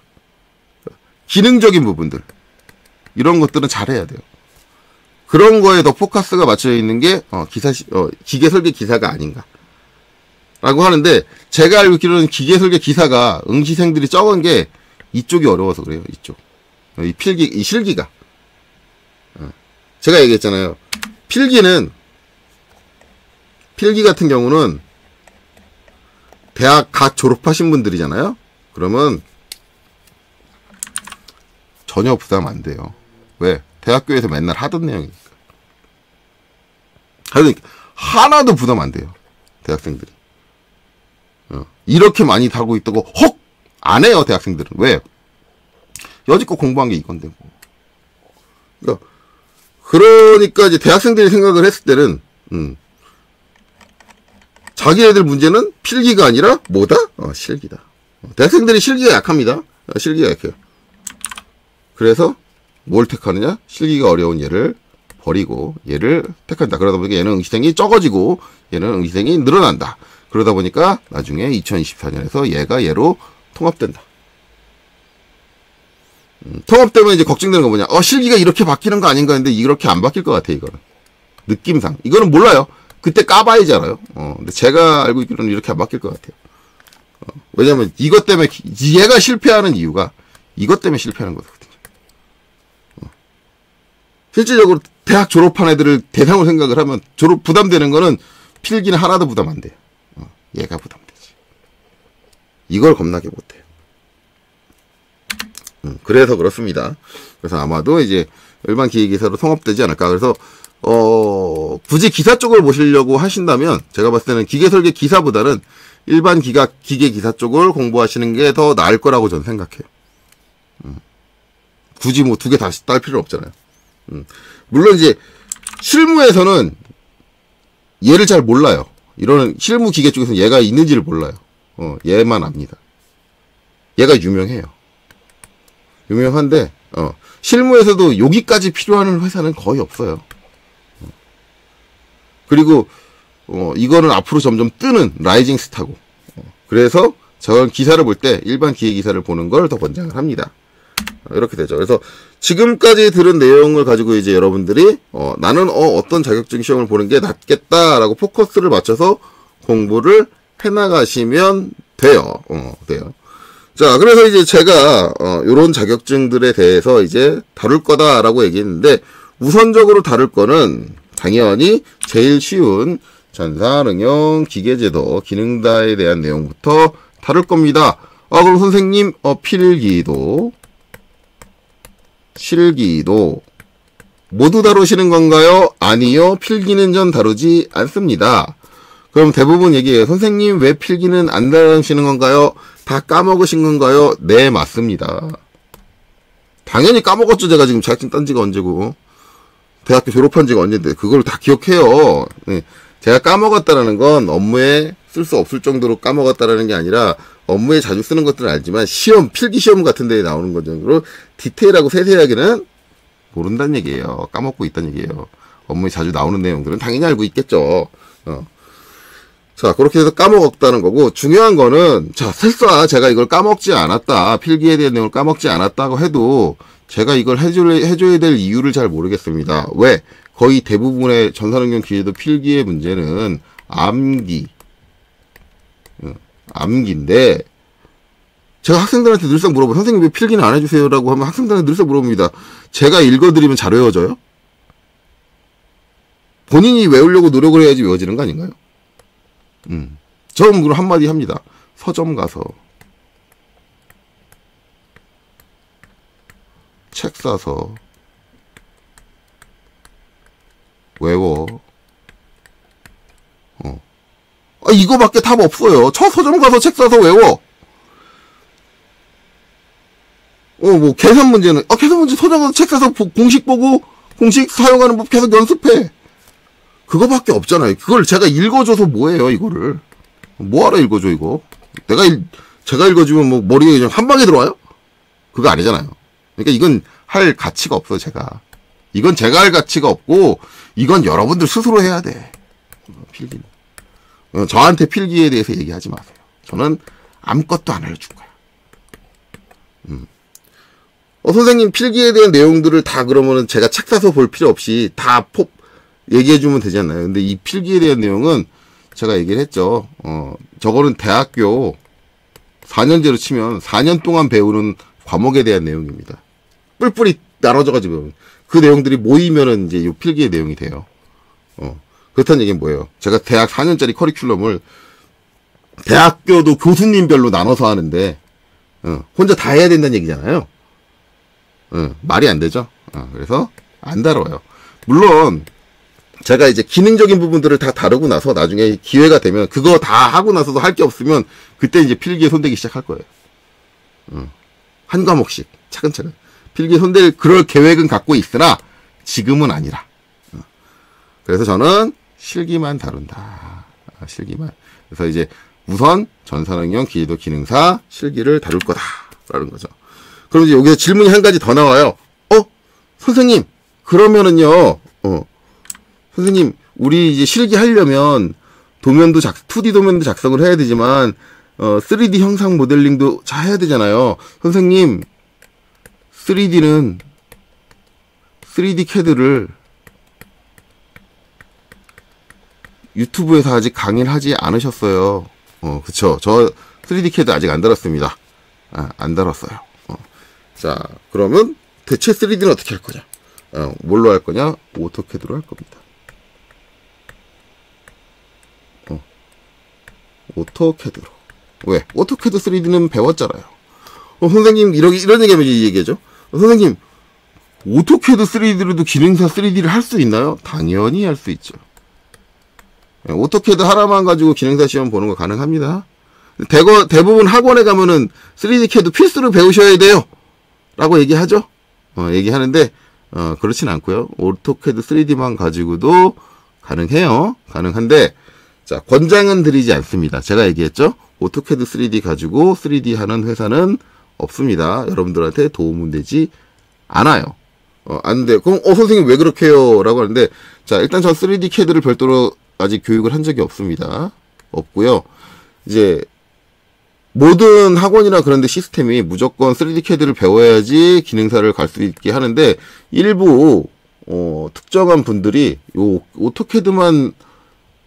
기능적인 부분들. 이런 것들은 잘해야 돼요. 그런 거에 더 포커스가 맞춰져 있는 게, 기계 설계 기사가 아닌가. 라고 하는데, 제가 알고 있기로는 기계 설계 기사가 응시생들이 적은 게 이쪽이 어려워서 그래요. 이쪽. 이 실기가. 제가 얘기했잖아요. 필기 같은 경우는 대학 갓 졸업하신 분들이잖아요. 그러면 전혀 부담 안 돼요. 왜? 대학교에서 맨날 하던 내용이니까. 하나도 부담 안 돼요. 대학생들이. 이렇게 많이 다루고 있다고 혹! 안 해요, 대학생들은. 왜? 여지껏 공부한 게 이건데, 뭐. 그러니까 이제 대학생들이 생각을 했을 때는, 자기네들 문제는 필기가 아니라 뭐다? 실기다. 대학생들이 실기가 약합니다. 실기가 약해요. 그래서 뭘 택하느냐? 실기가 어려운 얘를 버리고 얘를 택한다. 그러다 보니까 얘는 응시생이 적어지고 얘는 응시생이 늘어난다. 그러다 보니까 나중에 2024년에서 얘가 얘로 통합된다. 통합되면 이제 걱정되는 거 뭐냐? 실기가 이렇게 바뀌는 거 아닌가 했는데 이렇게 안 바뀔 것 같아, 이거는. 느낌상. 이거는 몰라요. 그때 까봐야지 알아요. 근데 제가 알고 있기로는 이렇게 안 바뀔 것 같아요. 왜냐면 이것 때문에, 얘가 실패하는 이유가 이것 때문에 실패하는 거거든요. 실질적으로 대학 졸업한 애들을 대상으로 생각을 하면 부담되는 거는 필기는 하나도 부담 안 돼요. 얘가 부담되지. 이걸 겁나게 못해요. 그래서 그렇습니다. 그래서 아마도 이제 일반 기계기사로 통합되지 않을까. 그래서 굳이 기사 쪽을 보시려고 하신다면 제가 봤을 때는 기계설계 기사보다는 일반 기계기사 쪽을 공부하시는 게 더 나을 거라고 저는 생각해요. 굳이 뭐 두 개 다 딸 필요 없잖아요. 물론 이제 실무에서는 얘를 잘 몰라요. 이런 실무 기계 쪽에서는 얘가 있는지를 몰라요. 얘만 압니다. 얘가 유명해요. 유명한데 실무에서도 여기까지 필요한 회사는 거의 없어요. 그리고 이거는 앞으로 점점 뜨는 라이징 스타고. 그래서 저런 기사를 볼 때 일반 기계 기사를 보는 걸 더 권장을 합니다. 이렇게 되죠. 그래서 지금까지 들은 내용을 가지고 이제 여러분들이 나는 어떤 자격증 시험을 보는 게 낫겠다라고 포커스를 맞춰서 공부를 해나가시면 돼요. 돼요. 자, 그래서 이제 제가 요런 자격증들에 대해서 이제 다룰 거다라고 얘기했는데 우선적으로 다룰 거는 당연히 제일 쉬운 전사, 능용, 기계제도, 기능다에 대한 내용부터 다룰 겁니다. 그럼 선생님 필기도, 실기도 모두 다루시는 건가요? 아니요. 필기는 전 다루지 않습니다. 그럼 대부분 얘기해요. 선생님 왜 필기는 안 다루시는 건가요? 다 까먹으신 건가요? 네, 맞습니다. 당연히 까먹었죠. 제가 지금 자격증 딴 지가 언제고 대학교 졸업한 지가 언젠데 그걸 다 기억해요. 네. 제가 까먹었다라는 건 업무에 쓸 수 없을 정도로 까먹었다라는 게 아니라 업무에 자주 쓰는 것들은 알지만 시험, 필기 시험 같은 데에 나오는 것 정도로 디테일하고 세세하게는 모른다는 얘기예요. 까먹고 있다는 얘기예요. 업무에 자주 나오는 내용들은 당연히 알고 있겠죠. 자, 그렇게 해서 까먹었다는 거고, 중요한 거는, 자, 설사 제가 이걸 까먹지 않았다, 필기에 대한 내용을 까먹지 않았다고 해도, 제가 이걸 해줘야 될 이유를 잘 모르겠습니다. 왜? 거의 대부분의 전산응용 기계도 필기의 문제는 암기인데, 제가 학생들한테 늘상 물어봐요. 선생님 왜 필기는 안 해주세요? 라고 하면 학생들한테 늘상 물어봅니다. 제가 읽어드리면 잘 외워져요? 본인이 외우려고 노력을 해야지 외워지는 거 아닌가요? 저는 그럼 한마디 합니다. 서점 가서 책 사서 외워. 이거밖에 답 없어요. 서점 가서 책 사서 외워. 뭐 계산 문제는 계산 문제 서점 가서 책 사서 공식 보고 공식 사용하는 법 계속 연습해. 그거밖에 없잖아요. 그걸 제가 읽어줘서 뭐해요, 이거를. 뭐하러 읽어줘, 이거. 제가 읽어주면 뭐 머리에 그냥 한 방에 들어와요? 그거 아니잖아요. 그러니까 이건 할 가치가 없어요, 제가. 이건 제가 할 가치가 없고, 이건 여러분들 스스로 해야 돼. 필기는. 저한테 필기에 대해서 얘기하지 마세요. 저는 아무것도 안 알려줄 거야. 선생님, 필기에 대한 내용들을 다 그러면은 제가 책 사서 볼 필요 없이 다 얘기해주면 되지 않나요? 근데 이 필기에 대한 내용은 제가 얘기를 했죠. 저거는 대학교 4년제로 치면 4년 동안 배우는 과목에 대한 내용입니다. 뿔뿔이 나눠져가지고 그 내용들이 모이면은 이제 이 필기의 내용이 돼요. 그렇다는 얘기는 뭐예요? 제가 대학 4년짜리 커리큘럼을 대학교도 교수님별로 나눠서 하는데, 혼자 다 해야 된다는 얘기잖아요. 말이 안 되죠. 그래서 안 다뤄요. 물론 제가 이제 기능적인 부분들을 다 다루고 나서 나중에 기회가 되면 그거 다 하고 나서도 할 게 없으면 그때 이제 필기에 손대기 시작할 거예요. 한 과목씩 차근차근 필기에 손댈 그럴 계획은 갖고 있으나 지금은 아니라. 그래서 저는 실기만 다룬다. 실기만. 그래서 이제 우선 전산응용 기계도 기능사 실기를 다룰 거다라는 거죠. 그럼 이제 여기서 질문이 한 가지 더 나와요. 선생님, 그러면은요, 선생님, 우리 이제 실기 하려면 2D 도면도 작성을 해야 되지만, 3D 형상 모델링도 잘 해야 되잖아요. 선생님, 3D CAD를 유튜브에서 아직 강의를 하지 않으셨어요. 그쵸. 저 3D CAD 아직 안 달았습니다. 안 달았어요. 자, 그러면 대체 3D는 어떻게 할 거냐? 뭘로 할 거냐? 오토캐드로 할 겁니다. 오토캐드로. 왜? 오토캐드 3D는 배웠잖아요. 선생님, 이런 얘기하면 얘기하죠. 선생님, 오토캐드 3D로도 기능사 3D를 할 수 있나요? 당연히 할 수 있죠. 오토캐드 하나만 가지고 기능사 시험 보는 거 가능합니다. 대부분 학원에 가면은 3D 캐드 필수로 배우셔야 돼요. 라고 얘기하죠. 얘기하는데, 그렇진 않고요. 오토캐드 3D만 가지고도 가능해요. 가능한데, 자, 권장은 드리지 않습니다. 제가 얘기했죠. 오토캐드 3D 가지고 3D 하는 회사는 없습니다. 여러분들한테 도움은 되지 않아요. 안 돼. 그럼, 선생님 왜 그렇게 해요? 라고 하는데, 자, 일단 전 3D 캐드를 별도로 아직 교육을 한 적이 없습니다. 없고요. 이제, 모든 학원이나 그런 데 시스템이 무조건 3D CAD를 배워야지 기능사를 갈 수 있게 하는데, 일부, 특정한 분들이 요 오토캐드만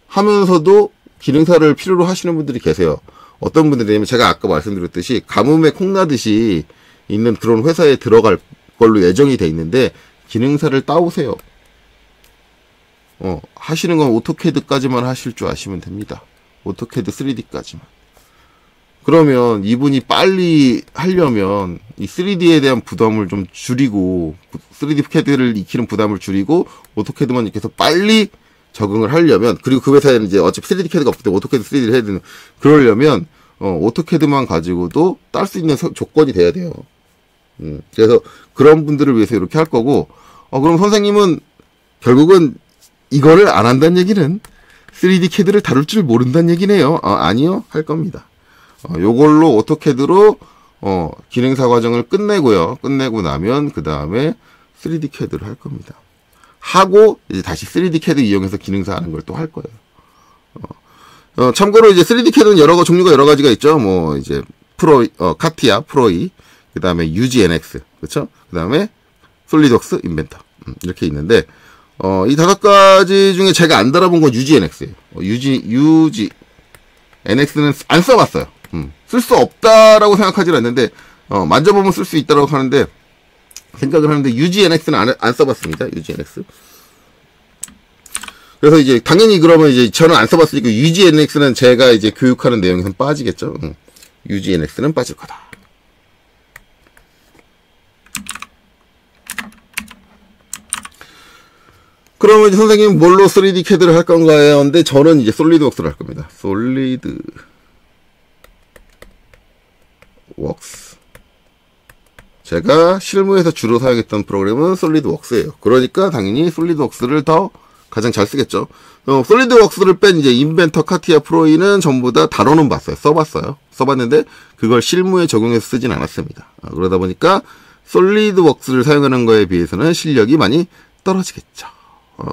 하면서도 기능사를 필요로 하시는 분들이 계세요. 어떤 분들이냐면 제가 아까 말씀드렸듯이 가뭄에 콩나듯이 있는 그런 회사에 들어갈 걸로 예정이 돼 있는데, 기능사를 따오세요. 하시는 건 오토캐드까지만 하실 줄 아시면 됩니다. 오토캐드 3D까지만. 그러면 이분이 빨리 하려면 이 3D에 대한 부담을 좀 줄이고 3D 캐드를 익히는 부담을 줄이고 오토캐드만 익혀서 빨리 적응을 하려면, 그리고 그 회사에는 이제 어차피 3D 캐드가 없을 때 오토캐드 3D를 해야 되는, 그러려면 오토캐드만 가지고도 딸 수 있는 조건이 돼야 돼요. 그래서 그런 분들을 위해서 이렇게 할 거고, 그럼 선생님은 결국은 이거를 안 한다는 얘기는 3D 캐드를 다룰 줄 모른다는 얘기네요. 아니요, 할 겁니다. 요걸로 오토캐드로 기능사 과정을 끝내고요. 끝내고 나면 그 다음에 3D 캐드를 할 겁니다. 하고 이제 다시 3D 캐드 이용해서 기능사 하는 걸 또 할 거예요. 참고로 이제 3D 캐드는 종류가 여러 가지가 있죠. 뭐 이제 카티아, 프로이, 그 다음에 UGNX, 그렇죠? 그 다음에 솔리드웍스, 인벤터, 이렇게 있는데, 이 5가지 중에 제가 안 달아본 건 UGNX예요. UGNX는 안 써봤어요. 쓸 수 없다라고 생각하진 않는데, 만져보면 쓸 수 있다라고 하는데, 생각을 하는데, UGNX는 안 써봤습니다. UGNX. 그래서 이제, 당연히 그러면 이제, 저는 안 써봤으니까, UGNX는 제가 이제 교육하는 내용에선 빠지겠죠. UGNX는 빠질 거다. 그러면 이제 선생님 뭘로 3D 캐드를 할 건가요? 근데 저는 이제 솔리드웍스를 할 겁니다. 솔리드웍스. 제가 실무에서 주로 사용했던 프로그램은 솔리드웍스예요. 그러니까 당연히 솔리드웍스를 더 가장 잘 쓰겠죠. 솔리드웍스를 뺀 이제 인벤터, 카티아, 프로이는 전부 다 다뤄는 봤어요. 써봤어요. 써봤는데 그걸 실무에 적용해서 쓰진 않았습니다. 그러다 보니까 솔리드웍스를 사용하는 거에 비해서는 실력이 많이 떨어지겠죠.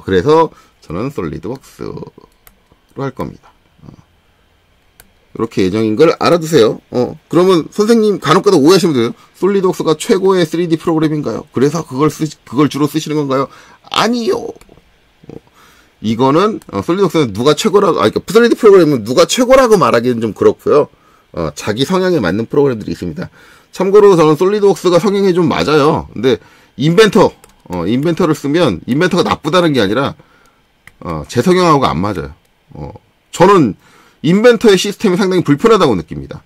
그래서 저는 솔리드웍스로 할 겁니다. 이렇게 예정인 걸 알아두세요. 그러면 선생님 간혹가다 오해하시면 돼요. 솔리드웍스가 최고의 3D 프로그램인가요? 그래서 그걸 주로 쓰시는 건가요? 아니요. 이거는 솔리드웍스는 누가 최고라고, 그러니까 3D 프로그램은 누가 최고라고 말하기는 좀 그렇고요. 자기 성향에 맞는 프로그램들이 있습니다. 참고로 저는 솔리드웍스가 성향이 좀 맞아요. 근데 인벤터를 쓰면 인벤터가 나쁘다는 게 아니라 제 성향하고 안 맞아요. 저는 인벤터의 시스템이 상당히 불편하다고 느낍니다.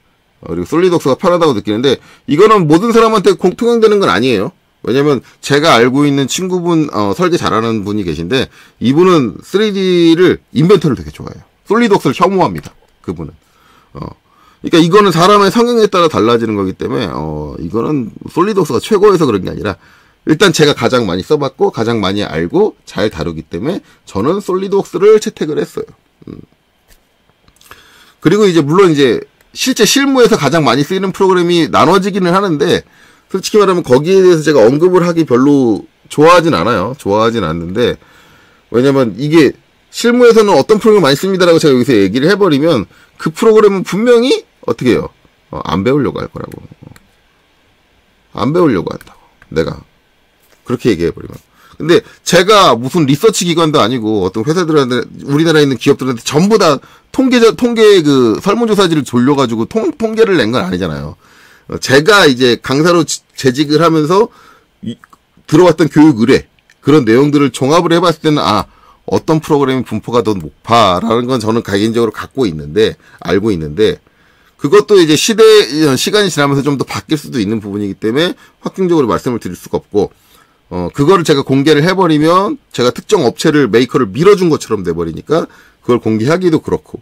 그리고 솔리드웍스가 편하다고 느끼는데 이거는 모든 사람한테 통용되는 건 아니에요. 왜냐면 제가 알고 있는 친구분 설계 잘하는 분이 계신데 이분은 3D를 인벤터를 되게 좋아해요. 솔리드웍스를 혐오합니다. 그분은. 그러니까 이거는 사람의 성향에 따라 달라지는 거기 때문에 이거는 솔리드웍스가 최고여서 그런 게 아니라 일단 제가 가장 많이 써봤고 가장 많이 알고 잘 다루기 때문에 저는 솔리드웍스를 채택을 했어요. 그리고 이제 물론 이제 실제 실무에서 가장 많이 쓰이는 프로그램이 나눠지기는 하는데 솔직히 말하면 거기에 대해서 제가 언급을 하기 별로 좋아하진 않아요. 좋아하진 않는데 왜냐면 이게 실무에서는 어떤 프로그램 많이 씁니다라고 제가 여기서 얘기를 해버리면 그 프로그램은 분명히 어떻게 해요? 안 배우려고 할 거라고. 안 배우려고 한다고. 내가 그렇게 얘기해버리면. 근데 제가 무슨 리서치 기관도 아니고 어떤 회사들한테 우리나라에 있는 기업들한테 전부 다 통계 그 설문조사지를 돌려가지고 통계를 낸 건 아니잖아요. 제가 이제 강사로 재직을 하면서 들어왔던 교육 의뢰 그런 내용들을 종합을 해봤을 때는 어떤 프로그램이 분포가 더 높아라는 건 저는 개인적으로 알고 있는데 그것도 이제 시간이 지나면서 좀 더 바뀔 수도 있는 부분이기 때문에 확정적으로 말씀을 드릴 수가 없고 그거를 제가 공개를 해버리면 제가 특정 업체를 메이커를 밀어준 것처럼 돼버리니까 그걸 공개하기도 그렇고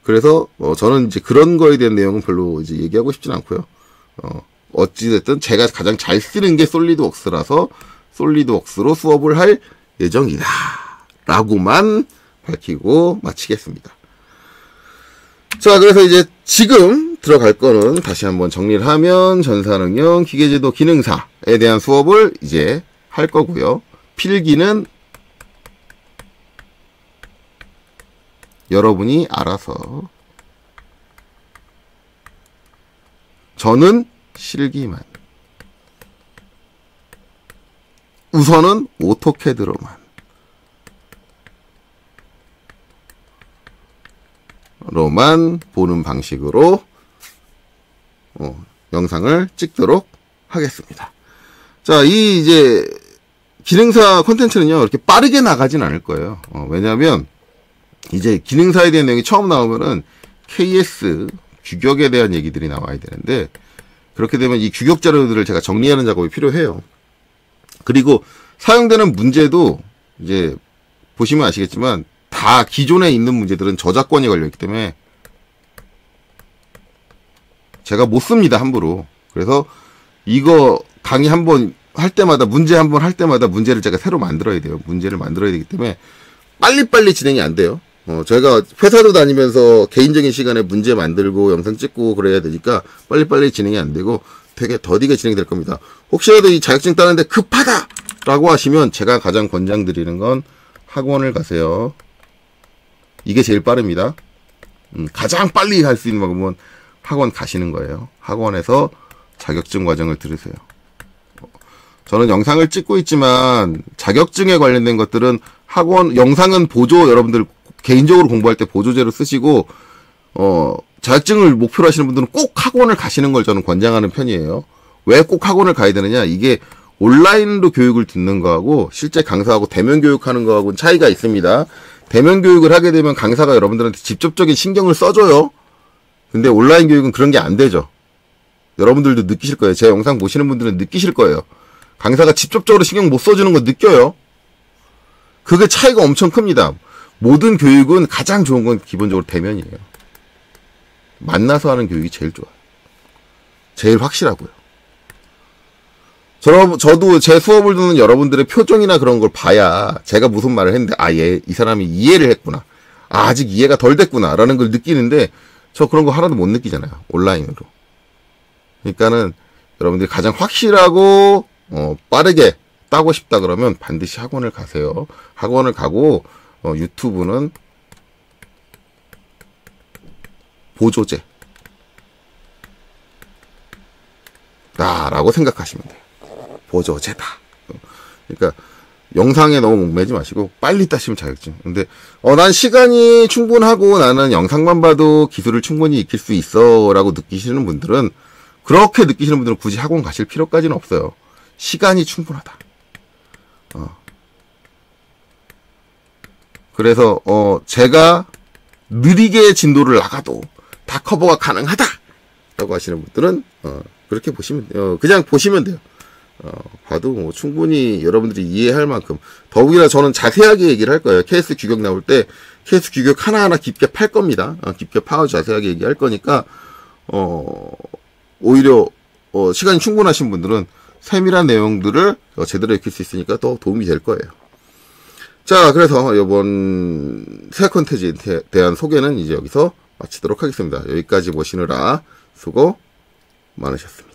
그래서 저는 이제 그런 거에 대한 내용은 별로 이제 얘기하고 싶진 않고요. 어찌됐든 제가 가장 잘 쓰는 게 솔리드웍스라서 솔리드웍스로 수업을 할 예정이다 라고만 밝히고 마치겠습니다. 자, 그래서 이제 지금 들어갈 거는 다시 한번 정리를 하면 전산응용 기계제도 기능사에 대한 수업을 이제 할 거고요. 필기는 여러분이 알아서 저는 실기만 우선은 오토캐드로만 보는 방식으로 영상을 찍도록 하겠습니다. 자, 이 이제 기능사 콘텐츠는요 이렇게 빠르게 나가진 않을 거예요. 왜냐하면 이제 기능사에 대한 내용이 처음 나오면은 KS 규격에 대한 얘기들이 나와야 되는데 그렇게 되면 이 규격 자료들을 제가 정리하는 작업이 필요해요. 그리고 사용되는 문제도 이제 보시면 아시겠지만 다 기존에 있는 문제들은 저작권이 걸려있기 때문에 제가 못 씁니다, 함부로. 그래서 이거 강의 한번 할 때마다 문제를 제가 새로 만들어야 돼요. 문제를 만들어야 되기 때문에 빨리빨리 진행이 안 돼요. 저희가 회사도 다니면서 개인적인 시간에 문제 만들고 영상 찍고 그래야 되니까 빨리빨리 진행이 안 되고 되게 더디게 진행이 될 겁니다. 혹시라도 이 자격증 따는데 급하다라고 하시면 제가 가장 권장드리는 건 학원을 가세요. 이게 제일 빠릅니다. 가장 빨리 할 수 있는 방법은 학원 가시는 거예요. 학원에서 자격증 과정을 들으세요. 저는 영상을 찍고 있지만 자격증에 관련된 것들은 영상은 보조 여러분들 개인적으로 공부할 때 보조제로 쓰시고 자격증을 목표로 하시는 분들은 꼭 학원을 가시는 걸 저는 권장하는 편이에요. 왜 꼭 학원을 가야 되느냐? 이게 온라인으로 교육을 듣는 거하고 실제 강사하고 대면 교육하는 거하고는 차이가 있습니다. 대면 교육을 하게 되면 강사가 여러분들한테 직접적인 신경을 써줘요. 근데 온라인 교육은 그런 게 안 되죠. 여러분들도 느끼실 거예요. 제 영상 보시는 분들은 느끼실 거예요. 강사가 직접적으로 신경 못 써주는 거 느껴요. 그게 차이가 엄청 큽니다. 모든 교육은 가장 좋은 건 기본적으로 대면이에요. 만나서 하는 교육이 제일 좋아요. 제일 확실하고요. 저도 제 수업을 듣는 여러분들의 표정이나 그런 걸 봐야 제가 무슨 말을 했는데 이 사람이 이해를 했구나. 아직 이해가 덜 됐구나 라는 걸 느끼는데 저 그런 거 하나도 못 느끼잖아요. 온라인으로. 그러니까는 여러분들이 가장 확실하고 빠르게 따고 싶다 그러면 반드시 학원을 가세요. 학원을 가고 유튜브는 보조제 라고 생각하시면 돼요. 보조제다. 그러니까 영상에 너무 목매지 마시고 빨리 따시면 자격증. 근데 난 시간이 충분하고 나는 영상만 봐도 기술을 충분히 익힐 수 있어 라고 느끼시는 분들은 그렇게 느끼시는 분들은 굳이 학원 가실 필요까지는 없어요. 시간이 충분하다. 그래서 제가 느리게 진도를 나가도 다 커버가 가능하다라고 하시는 분들은 그렇게 보시면 그냥 보시면 돼요. 봐도 뭐 충분히 여러분들이 이해할 만큼, 더욱이나 저는 자세하게 얘기를 할 거예요. KS 규격 나올 때 KS 규격 하나하나 깊게 팔 겁니다. 깊게 파고 자세하게 얘기할 거니까 오히려 시간이 충분하신 분들은 세밀한 내용들을 제대로 익힐 수 있으니까 더 도움이 될 거예요. 자, 그래서 이번 새 컨텐츠에 대한 소개는 이제 여기서 마치도록 하겠습니다. 여기까지 보시느라 수고 많으셨습니다.